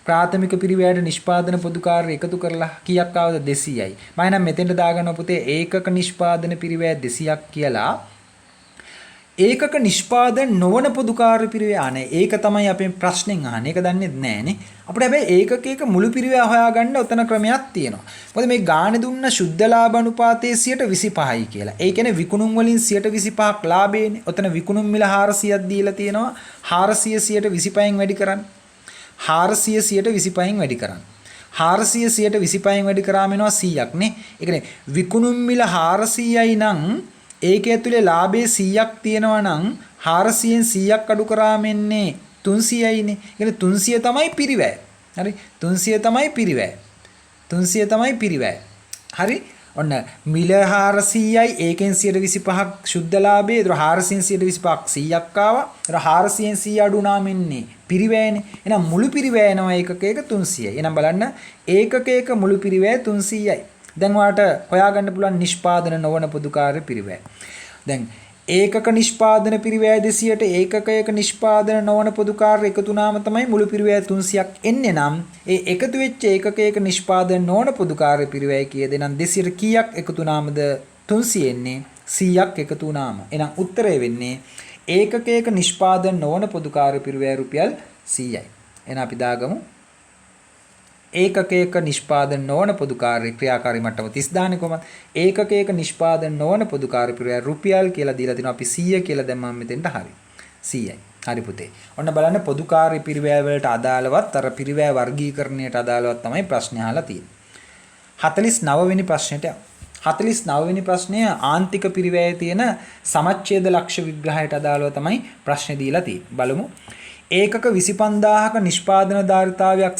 ප්‍රාථමික පිරිවැයට නිෂ්පාදන පොදු කාර්ය එකතු කරලා කීයක් ආවද? 200යි. මම නම් මෙතෙන්ට දාගන්නවා පුතේ ඒකක නිෂ්පාදන පිරිවැය 200ක් කියලා. ඒකක නිෂ්පාදන නොවන පොදු කාර්ය පිරිවැය අනේ ඒක තමයි අපේ ප්‍රශ්නෙන් අහන්නේ. ඒක දන්නේ නැහනේ. අපිට හැබැයි ඒකකයක මුළු පිරිවැය හොයාගන්න උතන ක්‍රමයක් තියෙනවා. මොකද මේ ගානේ දුන්න සුද්ධ ලාභ අනුපාතයේ 25යි කියලා. ඒ කියන්නේ විකුණුම් වලින් 25ක් ලාභේනේ. උතන විකුණුම් මිල 400ක් දීලා තියෙනවා. 400 25න් වැඩි කරන්න. 400 25න් වැඩි කරන්න. 400 25න් වැඩි කරාම එනවා 100ක් නේ. ඒ කියන්නේ විකුණුම් මිල 400යි නම් ඒකේ ඇතුලේ ලාභයේ 100ක් තියෙනවා නම් 400න් 100ක් අඩු කරාම එන්නේ 300යිනේ. ඒ කියන්නේ 300 තමයි පිරිවැය. හරි. 300 තමයි පිරිවැය. 300 තමයි පිරිවැය. හරි. ඔන්න මිල 400යි ඒකෙන් 125ක් ශුද්ධ ලාභයේ. ඒතර 400න් 125ක් 100ක් ආවා. ඒතර 400න් 100 අඩු වුණාම එන්නේ පිරිවැයනේ. එහෙනම් මුළු පිරිවැය එනවා ඒකකයක 300යි. එහෙනම් බලන්න ඒකකයක මුළු පිරිවැය 300යි. දැන් ඔයාලට හොයාගන්න පුළුවන් නිෂ්පාදන නොවන පොදු කාර්ය පිරිවැය. දැන් ඒකක නිෂ්පාදන පිරිවැය 200ට ඒකකයක නිෂ්පාදන නොවන පොදු කාර්ය එකතු වුණාම තමයි මුළු පිරිවැය 300ක් එන්නේ. නම් ඒ එකතු වෙච්ච ඒකකයක නිෂ්පාදන නොවන පොදු කාර්ය පිරිවැය කීයද? නම් 200ට කීයක් එකතු වුණාමද 300 එන්නේ? 100ක් එකතු වුණාම. එහෙනම් උත්තරය වෙන්නේ ඒකකයක නිෂ්පාදන නොවන පොදු කාර්ය පිරිවැය රුපියල් 100යි. එහෙනම් අපි දාගමු ඒකකයක නිෂ්පාදන නොවන පොදු කාර්ය ක්‍රියාකාරී මට්ටම 30 දාන්නේ කොහමද? ඒකකයක නිෂ්පාදන නොවන පොදු කාර්ය පිරිවැය රුපියල් කියලා දීලා තිනවා. අපි 100 කියලා දැම්මම මෙතෙන්ට හරි. 100යි. හරි පුතේ. ඔන්න බලන්න පොදු කාර්ය පිරිවැය වලට අදාළවත් අර පිරිවැය වර්ගීකරණයට අදාළවත් තමයි ප්‍රශ්න අහලා තියෙන්නේ. 49 වෙනි ප්‍රශ්නෙට 49 වෙනි ප්‍රශ්නය ආන්තික පිරිවැයේ තියෙන සමච්ඡේද ලක්ෂ විග්‍රහයට අදාළව තමයි ප්‍රශ්නේ දීලා තියෙන්නේ. බලමු. ඒකක 25000ක නිෂ්පාදන ධාරිතාවයක්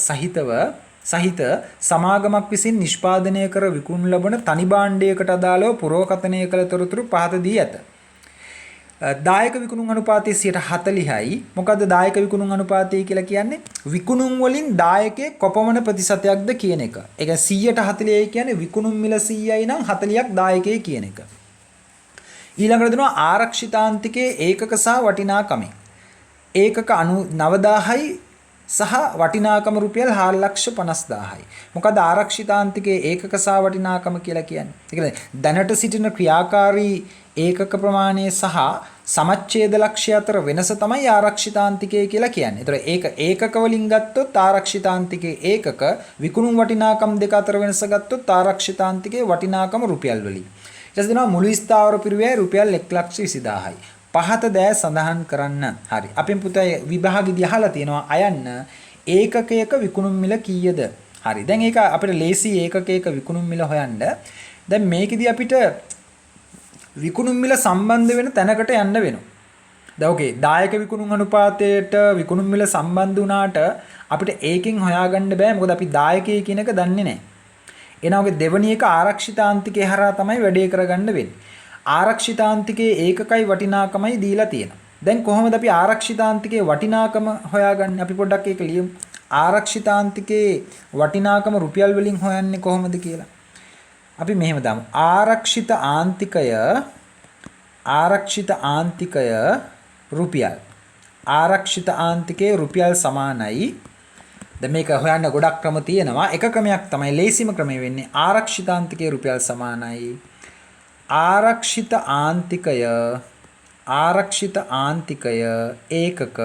සහිත සමාගමක් විසින් නිෂ්පාදනය කර විකුණු ලබන තනි භාණ්ඩයකට අදාළව පුරෝකථනය කළ තොරතුරු පහත දී ඇත. දායක විකුණුම් අනුපාතය 40යි. මොකද්ද දායක විකුණුම් අනුපාතය කියලා කියන්නේ? විකුණුම් වලින් දායකයේ කොපමණ ප්‍රතිශතයක්ද කියන එක. ඒ කියන්නේ 140යි කියන්නේ විකුණුම් මිල 100යි නම් 40ක් දායකයේ කියන එක. ඊළඟට දෙනවා ආරක්ෂිතාන්තිකයේ ඒකක සහ වටිනාකම. ඒකක 9000යි සහ වටිනාකම රුපියල් 4,50,000යි. මොකද ආරක්ෂිතාන්තිකයේ ඒකක සහ වටිනාකම කියලා කියන්නේ. ඒ කියන්නේ දැනට සිටින ක්‍රියාකාරී ඒකක ප්‍රමාණය සහ සමච්ඡේද ලක්ෂ්‍ය අතර වෙනස තමයි ආරක්ෂිතාන්තිකය කියලා කියන්නේ. ඒතර ඒකක වලින් ගත්තොත් ආරක්ෂිතාන්තිකයේ ඒකක විකුණුම් වටිනාකම් දෙක අතර වෙනස ගත්තොත් ආරක්ෂිතාන්තිකයේ වටිනාකම රුපියල් වලින්. ඊට පස්සේ දෙනවා මුළු ස්ථාවර පිරිවැය රුපියල් 1,20,000යි. පහත දෑ සඳහන් කරන්න. හරි. අපෙන් පුතේ විභාගෙදී අහලා තියෙනවා අයන්න ඒකකයක විකුණුම් මිල කීයද? හරි. දැන් ඒක අපිට ලේසි ඒකකයක විකුණුම් මිල හොයන්න. දැන් මේකෙදී අපිට විකුණුම් මිල සම්බන්ධ වෙන තැනකට යන්න වෙනවා. දැන් ඕකේ දායක විකුණුම් අනුපාතයට විකුණුම් මිල සම්බන්ධ වුණාට අපිට ඒකෙන් හොයාගන්න බෑ. මොකද අපි දායකයෙ කියන එක දන්නේ නැහැ. එහෙනම් ඔගේ දෙවැනි එක ආරක්ෂිතාන්තිකේ හරහා තමයි වැඩේ කරගන්න වෙන්නේ. ආරක්ෂිතාන්තිකයේ ඒකකයි වටිනාකමයි දීලා තියෙනවා. දැන් කොහොමද අපි ආරක්ෂිතාන්තිකයේ වටිනාකම හොයාගන්නේ? අපි පොඩ්ඩක් ඒක ලියමු. ආරක්ෂිතාන්තිකයේ වටිනාකම රුපියල් වලින් හොයන්නේ කොහොමද කියලා. අපි මෙහෙම දාමු. ආරක්ෂිත ආන්තිකය රුපියල්. ආරක්ෂිත ආන්තිකයේ රුපියල් සමානයි. දැන් මේක හොයන්න ගොඩක් ක්‍රම තියෙනවා. එක ක්‍රමයක් තමයි ලේසිම ක්‍රමය වෙන්නේ. ආරක්ෂිතාන්තිකයේ රුපියල් සමානයි. ආරක්ෂිත ආන්තිකය ඒකක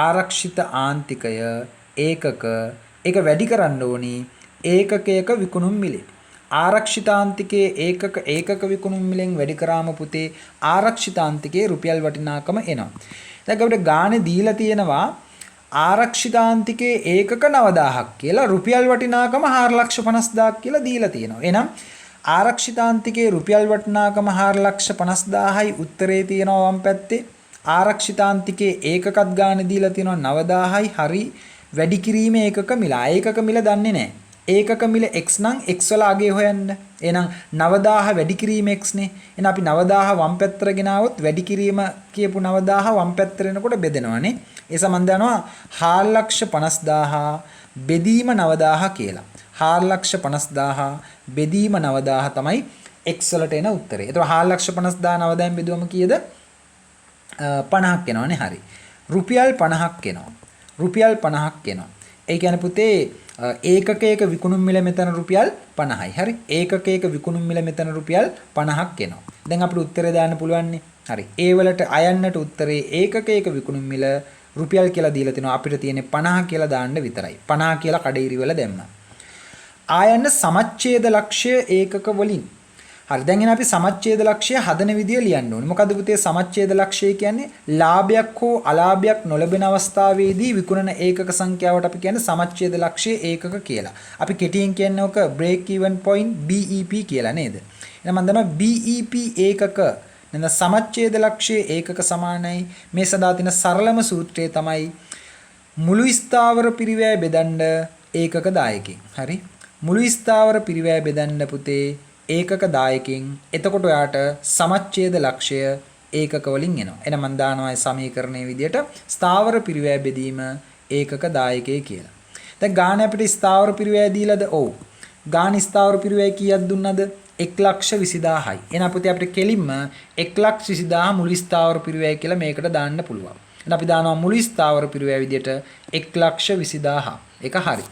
ආරක්ෂිත ආන්තිකය ඒකක ඒක වැඩි කරන්න ඕනි ඒකකයක විකුණුම් මිලෙන්. ආරක්ෂිතාන්තිකයේ ඒකක විකුණුම් මිලෙන් වැඩි කරාම පුතේ ආරක්ෂිතාන්තිකයේ රුපියල් වටිනාකම එනවා. දැන් අපිට ගානේ දීලා තියෙනවා ආරක්ෂිතාන්තිකයේ ඒකක 9000ක් කියලා රුපියල් වටිනාකම 4,50,000ක් කියලා දීලා තියෙනවා. එහෙනම් ආරක්ෂිතාන්තිකයේ රුපියල් වටිනාකම 4,50,000යි උත්තරේ තියෙනවා වම් පැත්තේ. ආරක්ෂිතාන්තිකයේ ඒකකත් ගානේ දීලා තියෙනවා 9000යි. හරි. වැඩි කිරීමේ ඒකක මිල. ඒකක මිල දන්නේ නැහැ. ඒකක මිල x නම් x වල අගය හොයන්න. එහෙනම් 9000 වැඩි කිරීම x නේ. එහෙනම් අපි 9000 වම් පැත්තට ගෙනාවොත් වැඩි කිරීම කියපු 9000 වම් පැත්තට එනකොට බෙදෙනවානේ. ඒ සම්බන්ධ යනවා 4,50,000 බෙදීම 9000 කියලා. 4,50,000 බෙදීම 9000 තමයි x වලට එන උත්තරේ. ඒතකොට 4,50,000 9000න් බෙදුවම කීයද? 50ක් එනවනේ. හරි. රුපියල් 50ක් එනවා. රුපියල් 50ක් එනවා. ඒ කියන්නේ පුතේ ඒකකයක විකුණුම් මිල මෙතන රුපියල් 50යි. හරි. ඒකකයක විකුණුම් මිල මෙතන රුපියල් 50ක් එනවා. දැන් අපිට උත්තරේ දාන්න පුළුවන් නේ. හරි. ඒ වලට අයන්නට උත්තරේ ඒකකයක විකුණුම් මිල රුපියල් කියලා දීලා තිනවා. අපිට තියෙන්නේ 50 කියලා දාන්න විතරයි. 50 කියලා කඩේරි වල දැම්මා. ආයන්න සමච්ඡේද ලක්ෂ්‍ය ඒකක වලින්. හරි. දැන් එන අපි සමච්ඡේද ලක්ෂ්‍ය හදන විදිය ලියන්න ඕනේ. මොකද පුතේ සමච්ඡේද ලක්ෂ්‍ය කියන්නේ ලාභයක් හෝ අලාභයක් නොලැබෙන අවස්ථාවේදී විකුණන ඒකක සංඛ්‍යාවට අපි කියන්නේ සමච්ඡේද ලක්ෂ්‍ය ඒකක කියලා. අපි කෙටියෙන් කියන්නේ ඔක break even point BEP කියලා නේද? එහෙනම් මම දන්නවා BEP ඒකක නේද සමච්ඡේද ලක්ෂ්‍ය ඒකක සමානයි. මේ සඳහා තියෙන සරලම සූත්‍රය තමයි මුළු ස්ථාවර පිරිවැය බෙදන්න ඒකක දායකෙන්. හරි. මුළු ස්ථාවර පිරිවැය බෙදන්න පුතේ ඒකක දායකෙන්. එතකොට ඔයාට සමච්ඡේද ලක්ෂ්‍ය ඒකක වලින් එනවා. එහෙනම් මම දානවා මේ සමීකරණයේ විදිහට ස්ථාවර පිරිවැය බෙදීම ඒකක දායකයේ කියලා. දැන් ගාන අපිට ස්ථාවර පිරිවැය දීලාද? ඔව්. ගාන ස්ථාවර පිරිවැය කීයක් දුන්නද? 1,20,000යි. එහෙනම් පුතේ අපිට කෙලින්ම 1,20,000 මුළු ස්ථාවර පිරිවැය කියලා මේකට දාන්න පුළුවන්. එහෙනම් අපි දානවා මුළු ස්ථාවර පිරිවැය විදිහට 1,20,000. ඒක හරි.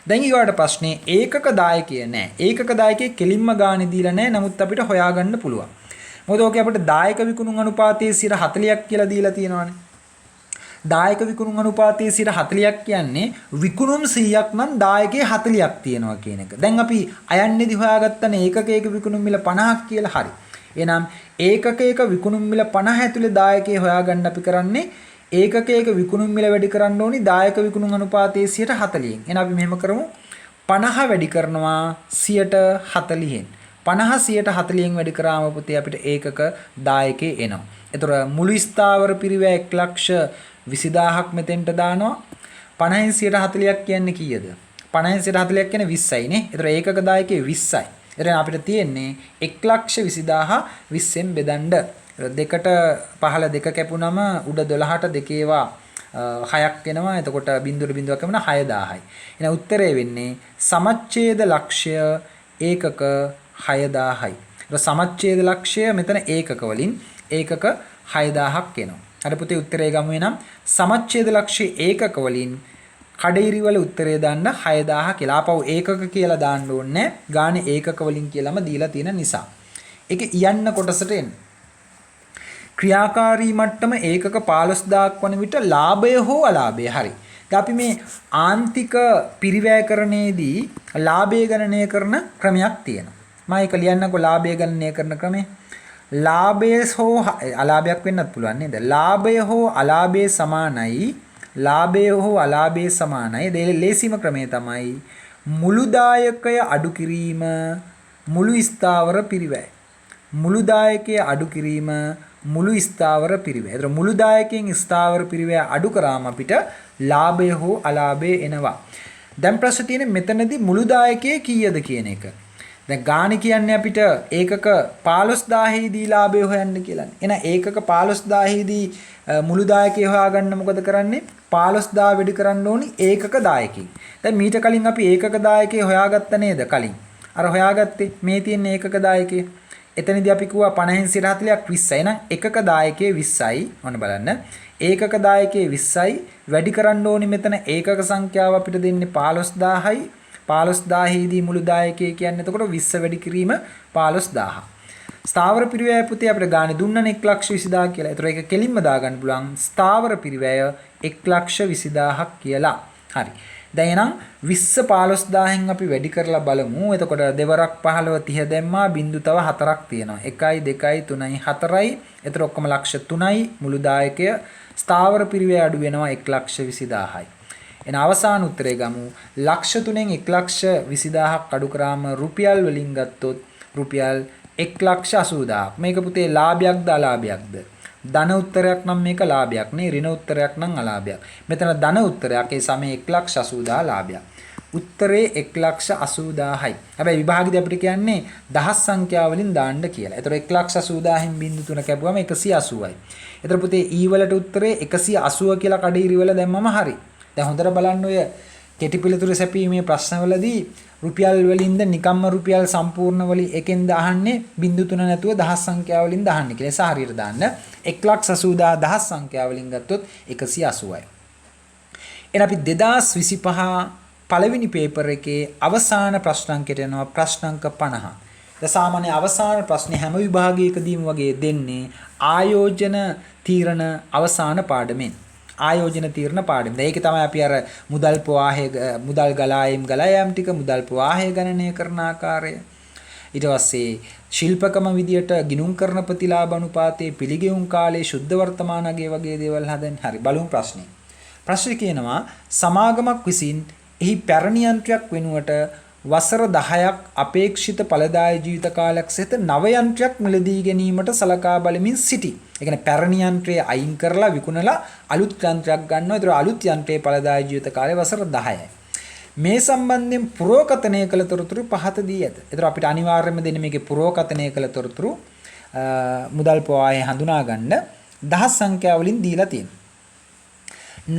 දැන් ඊගොඩ ප්‍රශ්නේ ඒකක දායකය නැහැ. ඒකක දායකයේ කෙලින්ම ගානේ දීලා නැහැ. නමුත් අපිට හොයාගන්න පුළුවන්. මොකද ඕකේ අපිට දායක විකුණුම් අනුපාතයේ 40ක් කියලා දීලා තියෙනවානේ. දායක විකුණුම් අනුපාතයේ 40ක් කියන්නේ විකුණුම් 100ක් නම් දායකයේ 40ක් තියෙනවා කියන එක. දැන් අපි අයන්නේදී හොයාගත්තනේ ඒකකයක විකුණුම් මිල 50ක් කියලා. හරි. එහෙනම් ඒකකයක විකුණුම් මිල 50 ඇතුලේ දායකයේ හොයාගන්න අපි කරන්නේ ඒකකයක විකුණුම් මිල වැඩි කරන්න ඕනි දායක විකුණුම් අනුපාතයේ 40%න්. එහෙනම් අපි මෙහෙම කරමු. 50 වැඩි කරනවා 40%න්. 50 140න් වැඩි කරාම පුතේ අපිට ඒකක දායකේ එනවා. ඒතර මුළු ස්ථාවර පිරිවැය 1,20,000ක් මෙතෙන්ට දානවා. 50න් 140ක් කියන්නේ කීයද? 50න් 140ක් කියන්නේ 20යි නේ. ඒතර ඒකක දායකේ 20යි. එතන අපිට තියෙන්නේ 1,20,000 20ෙන් බෙදන්න. දෙකට පහළ දෙක කැපුනම උඩ 12ට දෙකේවා 6ක් එනවා. එතකොට බිඳුවට බිඳුවක් කැපුණා 6000යි. එහෙනම් උත්තරේ වෙන්නේ සමච්ඡේද ලක්ෂ්‍ය ඒකක 6000යි. ඒක සමච්ඡේද ලක්ෂ්‍ය මෙතන ඒකක වලින් ඒකක 6000ක් එනවා. හරි පුතේ උත්තරේ ගමු එනම් සමච්ඡේද ලක්ෂ්‍ය ඒකක වලින් කඩේරි වල උත්තරය දාන්න 6000 කියලා. ආපහු ඒකක කියලා දාන්න ඕනේ. ගානේ ඒකක වලින් කියලාම දීලා තියෙන නිසා. ඒක යන්න කොටසට එන්න. ක්‍රියාකාරී මට්ටම ඒකක 15000ක් වන විට ලාභය හෝ අලාභය හරි. දැන් අපි මේ ආන්තික පිරිවැයකරණයේදී ලාභය ගණනය කරන ක්‍රමයක් තියෙනවා. මම ඒක ලියන්නකෝ ලාභය ගණනය කරන ක්‍රමය. ලාභය හෝ අලාභයක් වෙන්නත් පුළුවන් නේද? ලාභය හෝ අලාභය සමානයි. ලාභය හෝ අලාභය සමානයි. ලේසිම ක්‍රමය තමයි මුළු දායකය අඩු කිරීම මුළු ස්ථාවර පිරිවැය. මුළු දායකය අඩු කිරීම මුළු ස්ථාවර පිරිවැය. ඒතර මුළු දායකයෙන් ස්ථාවර පිරිවැය අඩු කරාම අපිට ලාභය හෝ අලාභය එනවා. දැන් ප්‍රශ්න තියෙන්නේ මෙතනදී මුළු දායකයේ කීයද කියන එක. දැන් ගාණ කියන්නේ අපිට ඒකක 15000 දී ලාභය හොයන්න කියලානේ. එහෙනම් ඒකක 15000 දී මුළු දායකය හොයාගන්න මොකද කරන්නේ? 15000 වැඩි කරන්න ඕනි ඒකක දායකයෙන්. දැන් මීට කලින් අපි ඒකක දායකය හොයාගත්ත නේද කලින්? අර හොයාගත්තේ මේ තියෙන ඒකක දායකය. එතනදී අපි කිව්වා 50න් 40ක් 20යි. එහෙනම් එකක දායකයේ 20යි. ඔන්න බලන්න. ඒකක දායකයේ 20යි වැඩි කරන්න ඕනි මෙතන ඒකක සංඛ්‍යාව අපිට දෙන්නේ 15000යි. 15000 දී මුළු දායකය කියන්නේ එතකොට 20 වැඩි කිරීම 15000. ස්ථාවර පිරිවැය පුතේ අපිට ගානේ දුන්නනේ 120000 කියලා. ඒතර ඒක කෙලින්ම දාගන්න පුළුවන් ස්ථාවර පිරිවැය 120000ක් කියලා. හරි. දැන් එහෙනම් 20 15000න් අපි වැඩි කරලා බලමු. එතකොට දෙවරක් 15 30 දැම්මා බිංදු තව 4ක් තියෙනවා. 1යි 2යි 3යි 4යි. එතකොට ඔක්කොම ලක්ෂ 3යි මුළු දායකය ස්ථාවර පිරිවැය අඩු වෙනවා 120000යි. එන අවසාන උත්තරේ ගමු. ලක්ෂ 3න් 120000ක් අඩු කරාම රුපියල් වලින් ගත්තොත් රුපියල් 180000ක්. මේක පුතේ ලාභයක්ද අලාභයක්ද? ධන උත්තරයක් නම් මේක ලාභයක් නේ. ඍණ උත්තරයක් නම් අලාභයක්. මෙතන ධන උත්තරයක් ඒ සමේ 180000 ලාභයක්. උත්තරේ 180000යි. හැබැයි විභාගෙදී අපිට කියන්නේ දහස් සංඛ්‍යා වලින් දාන්න කියලා. ඒතර 180000න් බිංදු 3 කැපුවම 180යි. ඒතර පුතේ ඊ වලට උත්තරේ 180 කියලා කඩේරි වල දැම්මම හරි. දැන් හොඳට බලන්න ඔය කෙටි පිළිතුරු සැපීමේ ප්‍රශ්නවලදී රුපියල් වලින්ද නිකම්ම රුපියල් සම්පූර්ණ වලින් එකෙන්ද අහන්නේ බිංදු 3 නැතුව දහස් සංඛ්‍යා වලින් දාන්න කියලා. ඒ හරියට දාන්න 180000 දහස් සංඛ්‍යා වලින් ගත්තොත් 180යි. එහෙනම් අපි 2025 පළවෙනි පේපර් එකේ අවසාන ප්‍රශ්න අංකයට යනවා ප්‍රශ්න අංක 50. දැන් සාමාන්‍ය අවසාන ප්‍රශ්නේ හැම විභාගයකදීම වගේ දෙන්නේ ආයෝජන තීරණ අවසාන පාඩමෙන්. ආයෝජන තීරණ පාඩම. දැන් ඒකේ තමයි අපි අර මුදල් ප්‍රවාහය මුදල් ගලා යාම් ටික මුදල් ප්‍රවාහය ගණනය කරන ආකාරය. ඊට පස්සේ ශිල්පකම විදියට ගිණුම් කරන ප්‍රතිලාභ අනුපාතයේ පිළිගෙවුම් කාලයේ සුද්ධ වර්තමාන අගය වගේ දේවල් හදන්න. හරි බලමු ප්‍රශ්නේ. ප්‍රශ්නේ කියනවා සමාගමක් විසින් එහි පැරණි යන්ත්‍රයක් වෙනුවට වසර 10ක් අපේක්ෂිත ඵලදායී ජීවිත කාලයක් සහිත නව යන්ත්‍රයක් මිලදී ගැනීමට සලකා බලමින් සිටි. ඒ කියන්නේ පැරණි යන්ත්‍රය අයින් කරලා විකුණලා අලුත් යන්ත්‍රයක් ගන්නවා. ඒතර අලුත් යන්ත්‍රයේ ඵලදායී ජීවිත කාලය වසර 10යි. මේ සම්බන්ධයෙන් පුරෝකථනය කළ තොරතුරු පහත දී ඇත. ඒතර අපිට අනිවාර්යයෙන්ම දෙන්නේ මේකේ පුරෝකථනය කළ තොරතුරු මුදල් ප්‍රවාහය හඳුනා ගන්න දහස් සංඛ්‍යා වලින් දීලා තියෙනවා.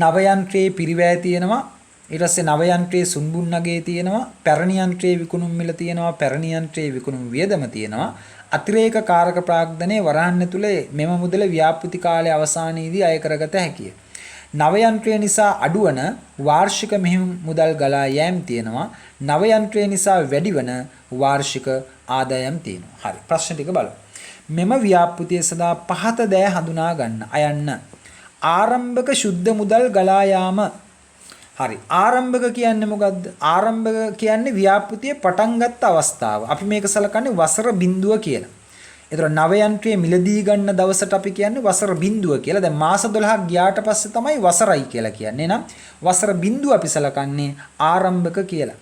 නව යන්ත්‍රයේ පිරිවැය තියෙනවා. ඊට පස්සේ නව යන්ත්‍රයේ සුන්බුන් නගයේ තියෙනවා. පැරණි යන්ත්‍රයේ විකුණුම් මිල තියෙනවා. පැරණි යන්ත්‍රයේ විකුණුම් වියදම තියෙනවා. අතිරේක කාරක ප්‍රාග්ධනයේ වරහන් ඇතුලේ මෙම මුදල ව්‍යාපෘති කාලයේ අවසානයේදී අය කරගත හැකිය. නව යන්ත්‍රය නිසා අඩුවන වාර්ෂික මෙහෙයුම් මුදල් ගලා යෑම් තියෙනවා. නව යන්ත්‍රය නිසා වැඩිවන වාර්ෂික ආදායම් තියෙනවා. හරි ප්‍රශ්න ටික බලමු. මෙම ව්‍යාපෘතිය සඳහා පහත දෑ හඳුනා ගන්න. අයන්න. ආරම්භක ශුද්ධ මුදල් ගලා යාම. හරි ආරම්භක කියන්නේ මොකද්ද? ආරම්භක කියන්නේ ව්‍යාපෘතිය පටන් ගත්ත අවස්ථාව. අපි මේක සලකන්නේ වසර බිඳුව කියලා. ඒතර නව යන්ත්‍රයේ මිලදී ගන්න දවසට අපි කියන්නේ වසර බිඳුව කියලා. දැන් මාස 12ක් ගියාට පස්සේ තමයි වසරයි කියලා කියන්නේ. එහෙනම් වසර බිඳුව අපි සලකන්නේ ආරම්භක කියලා.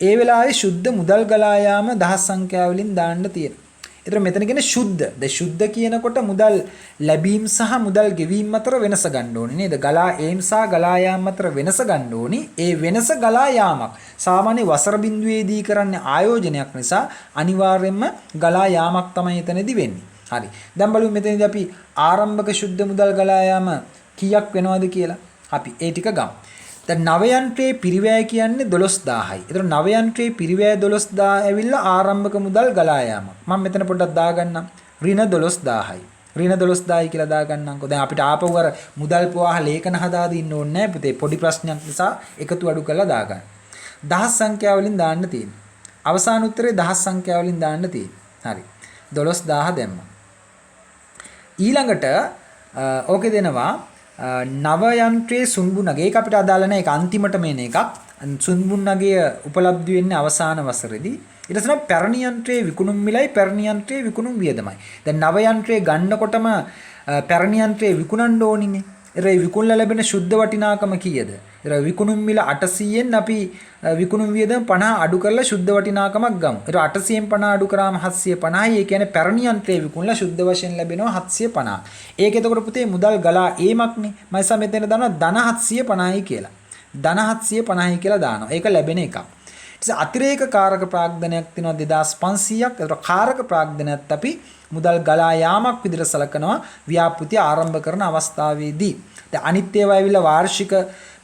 ඒ වෙලාවේ සුද්ධ මුදල් ගලා යාම දහස් සංඛ්‍යා වලින් දාන්න තියෙනවා. ඒතර මෙතන කියන්නේ සුද්ධ. දැන් සුද්ධ කියනකොට මුදල් ලැබීම සහ මුදල් ගෙවීම අතර වෙනස ගන්න ඕනේ නේද? ගලා ඒම් සහ ගලා යාම අතර වෙනස ගන්න ඕනේ. ඒ වෙනස ගලා යාමක්. සාමාන්‍ය වසර බිඳුවේදී කරන්නේ ආයෝජනයක් නිසා අනිවාර්යයෙන්ම ගලා යාමක් තමයි එතනදී වෙන්නේ. හරි. දැන් බලමු මෙතනදී අපි ආරම්භක සුද්ධ මුදල් ගලා යාම කීයක් වෙනවද කියලා. අපි ඒ ටික ගමු. දැන් නව යන්ත්‍රයේ පිරිවැය කියන්නේ 12000යි. ඒතර නව යන්ත්‍රයේ පිරිවැය 12000 ඇවිල්ලා ආරම්භක මුදල් ගලා යාමක්. මම මෙතන පොඩ්ඩක් දාගන්නම්. ඍණ 12000යි. ඍණ 12000යි කියලා දාගන්නම්කෝ. දැන් අපිට ආපහු අර මුදල් ප්‍රවාහ ලේඛන හදාගෙන ඉන්න ඕනේ නැහැ පුතේ. පොඩි ප්‍රශ්නයක් නිසා එකතු අඩු කරලා දාගන්න. දහස් සංඛ්‍යාව වලින් දාන්න තියෙනවා. අවසාන උත්තරේ දහස් සංඛ්‍යාව වලින් දාන්න තියෙනවා. හරි. 12000 දැම්මා. ඊළඟට ඕකේ දෙනවා නව යන්ත්‍රයේ සුන්බුන්නගේ. ඒක අපිට අදාළ නැහැ. ඒක අන්තිමට මේන එකක්. සුන්බුන්නගේ උපලබ්ධි වෙන්නේ අවසාන වසරේදී. ඊට පස්සේ පැරණි යන්ත්‍රයේ විකුණුම් මිලයි පැරණි යන්ත්‍රයේ විකුණුම් වියදමයි. දැන් නව යන්ත්‍රයේ ගන්නකොටම පැරණි යන්ත්‍රයේ විකුණන්න ඕනිනේ. ඒ විකුණලා ලැබෙන සුද්ධ වටිනාකම කීයද? ඒ විකුණුම් මිල 800ෙන් අපි විකුණුම් වියදම 50 අඩු කරලා සුද්ධ වටිනාකමක් ගමු. ඒ 800ෙන් 50 අඩු කරාම 750යි. ඒ කියන්නේ පැරණි යන්ත්‍රයේ විකුණලා සුද්ධ වශයෙන් ලැබෙනවා 750. ඒක එතකොට පුතේ මුදල් ගලා ඒමක්නේ. මම නිසා මෙතන දානවා ධන 750යි කියලා. ධන 750යි කියලා දානවා. ඒක ලැබෙන එකක්. අතිරේක කාරක ප්‍රාග්ධනයක් තියෙනවා 2500ක්. ඒතර කාරක ප්‍රාග්ධනයත් අපි මුදල් ගලා යාමක් විදිහට සලකනවා ව්‍යාපෘතිය ආරම්භ කරන අවස්ථාවේදී. දැන් අනිත් ඒවා ඇවිල්ලා වාර්ෂික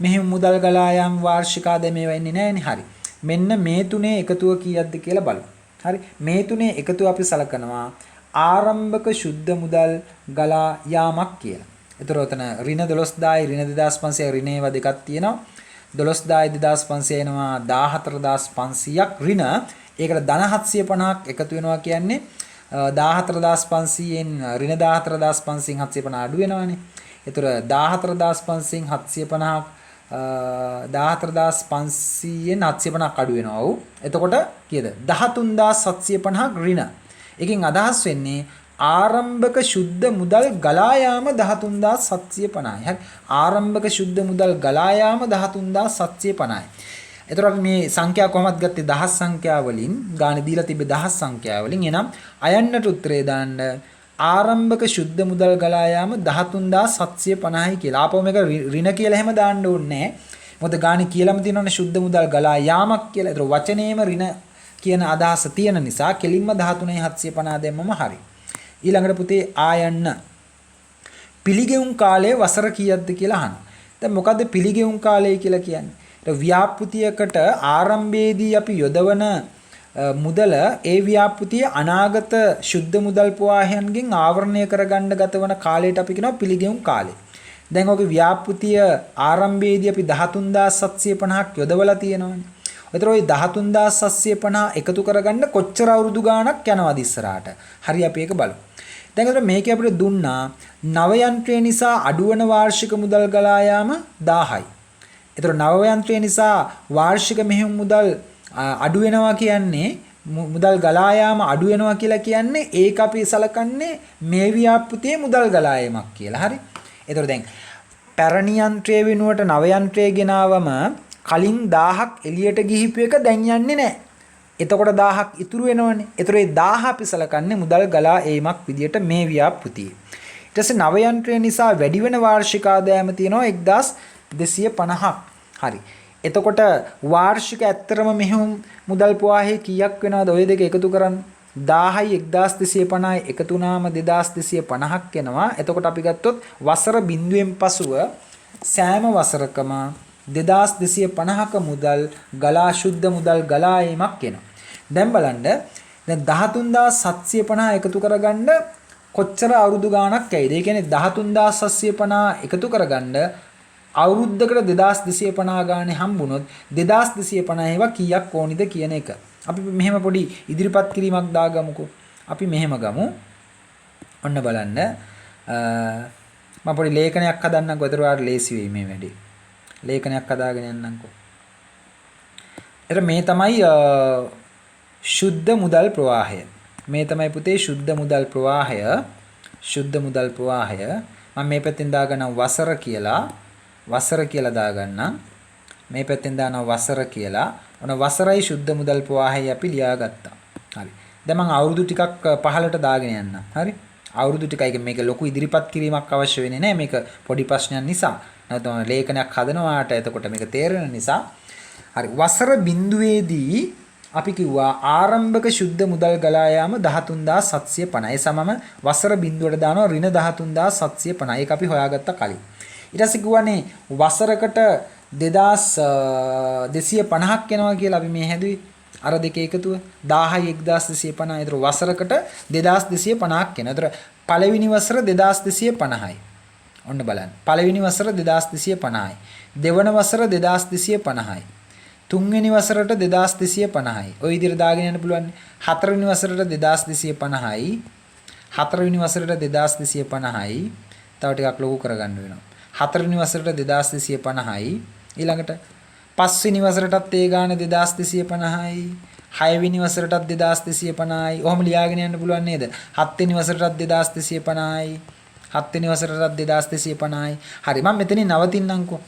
මෙහෙම මුදල් ගලා යාම වාර්ෂික ආදායම ඒවා ඉන්නේ නැහැනේ. හරි. මෙන්න මේ තුනේ එකතුව කීයක්ද කියලා බලමු. හරි. මේ තුනේ එකතුව අපි සලකනවා ආරම්භක සුද්ධ මුදල් ගලා යාමක් කියලා. ඒතර උතන ඍණ 12000යි ඍණ 2500යි ඍණ ඒවා දෙකක් තියෙනවා. 12000 2500 එනවා 14500ක් ඍණ. ඒකට ධන 750ක් එකතු වෙනවා කියන්නේ 14500න් ඍණ 14500න් 750 අඩු වෙනවානේ. ඒතර 14500න් 750ක් 14500න් 750ක් අඩු වෙනවා. ඔව්. එතකොට කීයද? 13750ක් ඍණ. එකෙන් අදහස් වෙන්නේ ආරම්භක සුද්ධ මුදල් ගලා යාම 13750යි. හරි. ආරම්භක සුද්ධ මුදල් ගලා යාම 13750යි. එතකොට අපි මේ සංඛ්‍යා කොහොමද ගත්තේ? දහස් සංඛ්‍යා වලින් ගාණ දීලා තිබ්බේ දහස් සංඛ්‍යා වලින්. එහෙනම් අයන්නට උත්තරේ දාන්න ආරම්භක සුද්ධ මුදල් ගලා යාම 13750යි කියලා. ආපහු මේක ඍණ කියලා එහෙම දාන්න ඕනේ නැහැ. මොකද ගාණේ කියලාම තියෙනවනේ සුද්ධ මුදල් ගලා යාමක් කියලා. ඒතර වචනේම ඍණ කියන අදහස තියෙන නිසා කෙලින්ම 13750 දැම්මම හරි. ඊළඟට පුතේ ආයන්න පිළිගෙවුම් කාලය වසර කීයක්ද කියලා අහනවා. දැන් මොකද්ද පිළිගෙවුම් කාලය කියලා කියන්නේ? ව්‍යාපෘතියකට ආරම්භයේදී අපි යොදවන මුදල ඒ ව්‍යාපෘතිය අනාගත සුද්ධ මුදල් ප්‍රවාහයන්ගෙන් ආවරණය කරගන්න ගතවන කාලයට අපි කියනවා පිළිගෙවුම් කාලය. දැන් ඔගේ ව්‍යාපෘතිය ආරම්භයේදී අපි 13750ක් යොදවලා තියෙනවානේ. ඒතර ওই 13750 එකතු කරගන්න කොච්චර අවුරුදු ගාණක් යනවද ඉස්සරහට? හරි අපි ඒක බලමු. දැන් ඒතර මේකේ අපිට දුන්නා නව යන්ත්‍රය නිසා අඩුවන වාර්ෂික මුදල් ගලා යාම 1000යි. ඒතර නව යන්ත්‍රය නිසා වාර්ෂික මෙහෙයුම් මුදල් අඩු වෙනවා කියන්නේ මුදල් ගලා යාම අඩු වෙනවා කියලා කියන්නේ ඒක අපි සලකන්නේ මේ ව්‍යාපෘතියේ මුදල් ගලා යාමක් කියලා. හරි. ඒතර දැන් පැරණි යන්ත්‍රය වෙනුවට නව යන්ත්‍රය ගෙනාවම කලින් 1000ක් එළියට ගිහිපු එක දැන් යන්නේ නැහැ. එතකොට 1000ක් ඉතුරු වෙනවනේ. ඒතර ඒ 1000 අපි සලකන්නේ මුදල් ගලා ඒමක් විදියට මේ ව්‍යාපෘතියේ. ඊට පස්සේ නව යන්ත්‍රය නිසා වැඩි වෙන වාර්ෂික ආදායම තියෙනවා 1250ක්. හරි. එතකොට වාර්ෂික ඇත්තරම මෙහෙම මුදල් ප්‍රවාහය කීයක් වෙනවද? ඔය දෙක එකතු කරන්න 1000යි 1250යි එකතු වුණාම 2250ක් එනවා. එතකොට අපි ගත්තොත් වසර බිඳුවෙන් පසුව සෑම වසරකම 2250ක මුදල් ගලා සුද්ධ මුදල් ගලා ඒමක් එනවා. දැන් බලන්න දැන් 13750 එකතු කරගන්න කොච්චර අවුරුදු ගාණක් ඇයිද? ඒ කියන්නේ 13750 එකතු කරගන්න අවුරුද්දකට 2250 ගානේ හම්බුනොත් 2250 ඒවා කීයක් ඕනිද කියන එක. අපි මෙහෙම පොඩි ඉදිරිපත් කිරීමක් දාගමුකෝ. අපි මෙහෙම ගමු. ඔන්න බලන්න. මම පොඩි ලේඛනයක් හදන්නම්කෝ. ඒතර ඔයාලට ලේසි වෙයි මේ වැඩේ. ලේඛනයක් හදාගෙන යන්නම්කෝ. එතන මේ තමයි සුද්ධ මුදල් ප්‍රවාහය. මේ තමයි පුතේ සුද්ධ මුදල් ප්‍රවාහය. සුද්ධ මුදල් ප්‍රවාහය. මම මේ පැත්තෙන් දාගන්නම් වසර කියලා. වසර කියලා දාගන්නම්. මේ පැත්තෙන් දානවා වසර කියලා. ඔන්න වසරයි සුද්ධ මුදල් ප්‍රවාහය අපි ලියාගත්තා. හරි. දැන් මම අවුරුදු ටිකක් පහලට දාගෙන යන්නම්. හරි. අවුරුදු ටිකයි මේක ලොකු ඉදිරිපත් කිරීමක් අවශ්‍ය වෙන්නේ නැහැ. මේක පොඩි ප්‍රශ්නයක් නිසා. නැත්නම් ලේඛනයක් හදනවාට එතකොට මේක තේරෙන නිසා. හරි. වසර බිඳුවේදී අපි කිව්වා ආරම්භක සුද්ධ මුදල් ගලා යාම 13750. ඒ සමම වසර බිඳුවට දානවා ඍණ 13750. ඒක අපි හොයාගත්ත කලින්. ඊට පස්සේ කිව්වනේ වසරකට 2250ක් එනවා කියලා අපි මේ හැදුවේ. අර දෙක එකතුව 1000යි 1250. ඒතර වසරකට 2250ක් වෙනවා. ඒතර පළවෙනි වසර 2250යි. ඔන්න බලන්න. පළවෙනි වසර 2250යි. දෙවන වසර 2250යි. තුන්වෙනි වසරට 2250යි. ওই විදිහට දාගෙන යන්න පුළුවන්. හතරවෙනි වසරට 2250යි. හතරවෙනි වසරට 2250යි. තව ටිකක් ලොකු කරගන්න වෙනවා. හතරවෙනි වසරට 2250යි. ඊළඟට පස්වෙනි වසරටත් ඒ ගාන 2250යි. හයවෙනි වසරටත් 2250යි. ඔහොම ලියාගෙන යන්න පුළුවන් නේද? හත්වෙනි වසරටත් 2250යි. හත්වෙනි වසරටත් 2250යි. හරි මම මෙතනින් නවතින්නම්කෝ.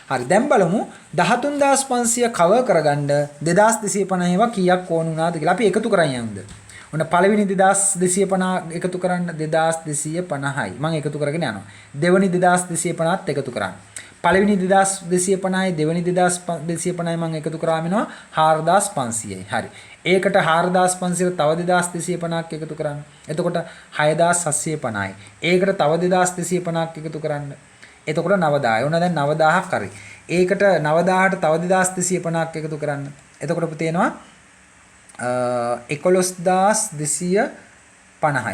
හරි දැන් බලමු 13500 කවර් කරගන්න 2250 ඒවා කීයක් ඕන වුණාද කියලා අපි එකතු කරන් යමුද. ඔන්න පළවෙනි 2250 එකතු කරන්න 2250යි. මම එකතු කරගෙන යනවා. දෙවෙනි 2250ත් එකතු කරන්න. පළවෙනි 2250යි දෙවෙනි 2250යි මම එකතු කරාම එනවා 4500යි. හරි. ඒකට 4500 තව 2250ක් එකතු කරන්න. එතකොට 6750යි. ඒකට තව 2250ක් එකතු කරන්න. එතකොට 9000යි. ඔන්න දැන් 9000ක් හරි. ඒකට 9000ට තව 2250ක් එකතු කරන්න. එතකොට පුතේනවා 11250යි.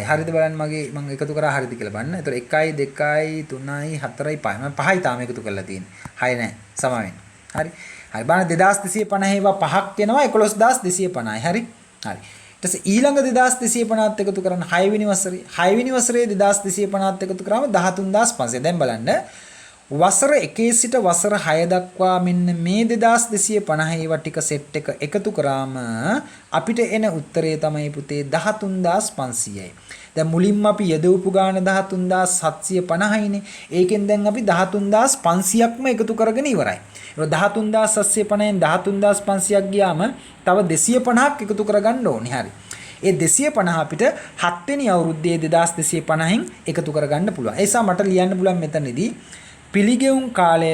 හරිද බලන්න මම එකතු කරා හරිද කියලා බලන්න. එතකොට 1යි 2යි 3යි 4යි 5යි. මම 5යි තාම එකතු කරලා තියෙන්නේ. 6 නෑ. සම වෙන්න. හරි. හරි බලන්න 2250 ඒවා 5ක් වෙනවා 11250යි. හරි. හරි. ඊට පස්සේ ඊළඟ 2250ත් එකතු කරන්න 6 වෙනි වසරේ 6 වෙනි වසරේ 2250ත් එකතු කරාම 13500. දැන් බලන්න වසර 1 සිට වසර 6 දක්වා මෙන්න මේ 2250 ඒවා ටික සෙට් එක එකතු කරාම අපිට එන උත්තරේ තමයි පුතේ 13500යි. දැන් මුලින්ම අපි යදවපු ගාන 13750යිනේ. ඒකෙන් දැන් අපි 13500ක්ම එකතු කරගෙන ඉවරයි. ඒක 13750ෙන් 13500ක් ගියාම තව 250ක් එකතු කරගන්න ඕනේ. හරි. ඒ 250 අපිට 7 වෙනි අවුරුද්දේ 2250න් එකතු කරගන්න පුළුවන්. ඒ නිසා මට ලියන්න පුළුවන් මෙතනදී පිළිගෙවුම් කාලය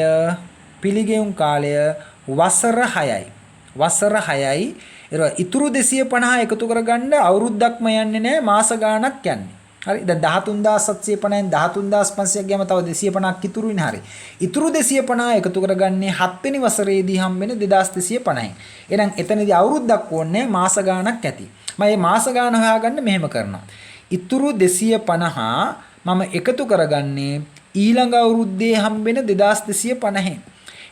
වසර 6යි. වසර 6යි. ඒක ඉතුරු 250 එකතු කරගන්න අවුරුද්දක්ම යන්නේ නැහැ මාස ගාණක් යන්නේ. හරි. දැන් 13750න් 13500ක් ගියාම තව 250ක් ඉතුරුයිනේ. හරි. ඉතුරු 250 එකතු කරගන්නේ 7 වෙනි වසරේදී හම්බෙන 2250න්. එහෙනම් එතනදී අවුරුද්දක් ඕනේ මාස ගාණක් ඇති. මම මේ මාස ගාණ හොයාගන්න මෙහෙම කරනවා. ඉතුරු 250 මම එකතු කරගන්නේ ඊළඟ අවුරුද්දේ හම්බෙන 2250න්.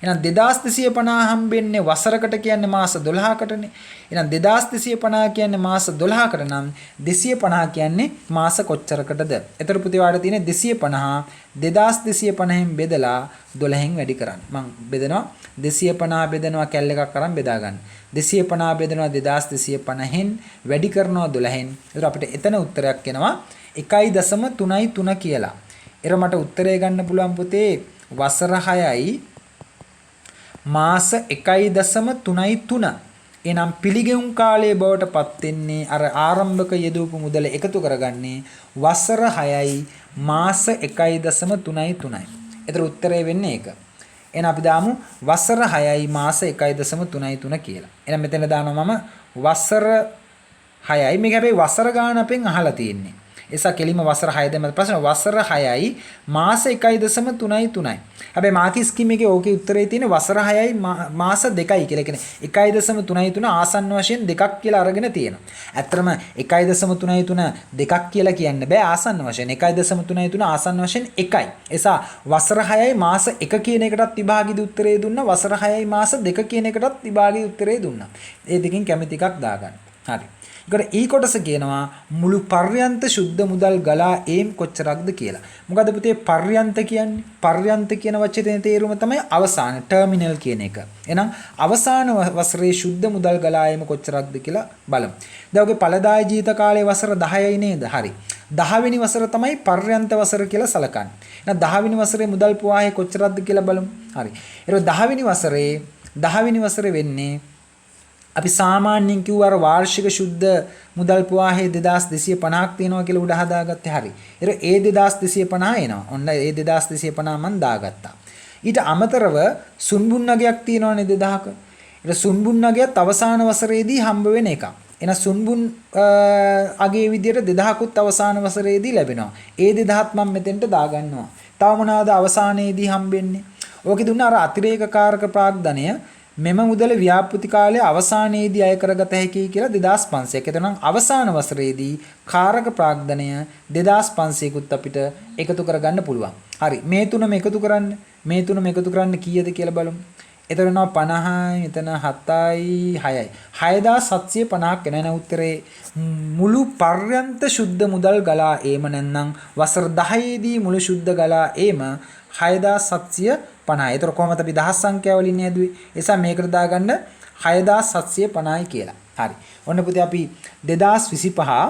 එහෙනම් 2250 හම්බෙන්නේ වසරකට කියන්නේ මාස 12කටනේ. එහෙනම් 2250 කියන්නේ මාස 12කට නම් 250 කියන්නේ මාස කොච්චරකටද? එතකොට පුතේ වාට තියෙන්නේ 250 2250න් බෙදලා 12න් වැඩි කරන්න. මම බෙදනවා 250 බෙදනවා කැල් එකක් අරන් බෙදා ගන්න. 250 බෙදනවා 2250න් වැඩි කරනවා 12න්. එතකොට අපිට එතන උත්තරයක් එනවා 1.33 කියලා. එර මට උත්තරය ගන්න පුළුවන් පුතේ වසර 6යි මාස 1.33. එනම් පිළිගෙවුම් කාලයේ බවට පත් වෙන්නේ අර ආරම්භක යෙදවපු මුදල එකතු කරගන්නේ වසර 6යි මාස 1.33යි. ඒතර උත්තරය වෙන්නේ ඒක. එහෙනම් අපි දාමු වසර 6යි මාස 1.33 කියලා. එහෙනම් මෙතන දානවා මම වසර 6යි. මේක හැබැයි වසර ගාන අපෙන් අහලා තියෙන්නේ. එසා කෙලිම වසර 6 දෙමළ ප්‍රශ්න වසර 6යි මාස 1.33යි. හැබැයි මාකි ස්කීම් එකේ ඕකේ උත්තරේ තියෙන්නේ වසර 6යි මාස 2යි කියලා. කියන්නේ 1.33 ආසන්න වශයෙන් දෙකක් කියලා අරගෙන තියෙනවා. ඇත්තටම 1.33 දෙකක් කියලා කියන්න බෑ ආසන්න වශයෙන්. 1.33 ආසන්න වශයෙන් 1යි. එසා වසර 6යි මාස 1 කියන එකටත් විභාගීය උත්තරේ දුන්නා. වසර 6යි මාස 2 කියන එකටත් විභාගීය උත්තරේ දුන්නා. ඒ දෙකෙන් කැමති එකක් දාගන්න. හරි. ඊකට ඊ කොටස කියනවා මුළු පර්යන්ත සුද්ධ මුදල් ගලා ඒම් කොච්චරක්ද කියලා. මොකද පුතේ පර්යන්ත කියන්නේ? පර්යන්ත කියන වචනේ තේරුම තමයි අවසාන ටර්මිනල් කියන එක. එහෙනම් අවසාන වසරේ සුද්ධ මුදල් ගලා ඒම කොච්චරක්ද කියලා බලමු. දැන් ඔගේ ඵලදාය ජීවිත කාලයේ වසර 10යි නේද? හරි. 10 වෙනි වසර තමයි පර්යන්ත වසර කියලා සලකන්නේ. එහෙනම් 10 වෙනි වසරේ මුදල් ප්‍රවාහය කොච්චරක්ද කියලා බලමු. හරි. ඒක 10 වෙනි වසරේ වෙන්නේ අපි සාමාන්‍යයෙන් කිව්වා අර වාර්ෂික සුද්ධ මුදල් ප්‍රවාහය 2250ක් තියෙනවා කියලා උඩ හදාගත්තේ. හරි. ඒ 2250 එනවා. ඔන්න ඒ 2250 මම දාගත්තා. ඊට අමතරව සුන්බුන් නගයක් තියෙනවානේ 2000ක. ඒක සුන්බුන් නගයත් අවසාන වසරේදී හම්බ වෙන එකක්. එන සුන්බුන් අගේ විදියට 2000කුත් අවසාන වසරේදී ලැබෙනවා. ඒ 2000ත් මම මෙතෙන්ට දාගන්නවා. තව මොනවාද අවසානයේදී හම්බෙන්නේ? ඕකේ දුන්න අර අතිරේක කාරක ප්‍රාග්ධනය මෙම මුදල ව්‍යාපෘති කාලයේ අවසානයේදී අය කරගත හැකියි කියලා 2500ක්. එතනම් අවසාන වසරේදී කාරක ප්‍රාග්ධනය 2500කුත් අපිට එකතු කරගන්න පුළුවන්. හරි. මේ තුනම එකතු කරන්න. මේ තුනම එකතු කරන්න කීයද කියලා බලමු. එතන 50යි, එතන 7යි, 6යි. 6750ක් එන උත්තරේ මුළු පර්යන්ත සුද්ධ මුදල් ගලා ඒම නැත්නම් වසර 10ේදී මුළු සුද්ධ ගලා ඒම 6750. ඒතර කොහොමද අපි දහස් සංඛ්‍යාව වලින් නේදුවේ? ඒ නිසා මේකට දාගන්න 6750යි කියලා. හරි. ඔන්න පුතේ අපි 2025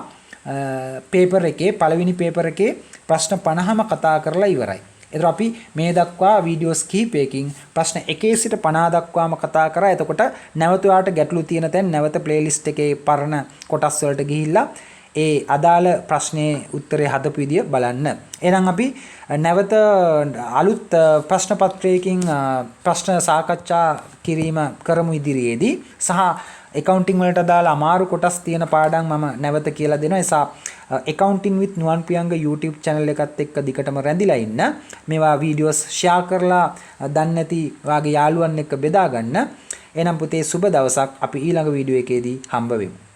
පේපර් එකේ පළවෙනි පේපර් එකේ ප්‍රශ්න 50ම කතා කරලා ඉවරයි. එතකොට අපි මේ දක්වා වීඩියෝස් කිහිපයකින් ප්‍රශ්න 1 සිට 50 දක්වාම කතා කරා. එතකොට නැවත ඔයාලට ගැටලු තියෙන තැන් නැවත ප්ලේලිස්ට් එකේ පරණ කොටස් වලට ගිහිල්ලා ඒ අදාළ ප්‍රශ්නේ උත්තරේ හදපු විදිය බලන්න. එහෙනම් අපි නැවත අලුත් ප්‍රශ්න පත්‍රයකින් ප්‍රශ්න සාකච්ඡා කිරීම කරමු ඉදිරියේදී. සහ accounting වලට අදාළ අමාරු කොටස් තියෙන පාඩම් මම නැවත කියලා දෙනවා. ඒ නිසා accounting with nuwan priyanga YouTube channel එකත් එක්ක දිගටම රැඳිලා ඉන්න. මේවා වීඩියෝස් share කරලා දන්නේ නැති වාගේ යාළුවන් එක්ක බෙදා ගන්න. එහෙනම් පුතේ සුබ දවසක්. අපි ඊළඟ වීඩියෝ එකේදී හම්බ වෙමු.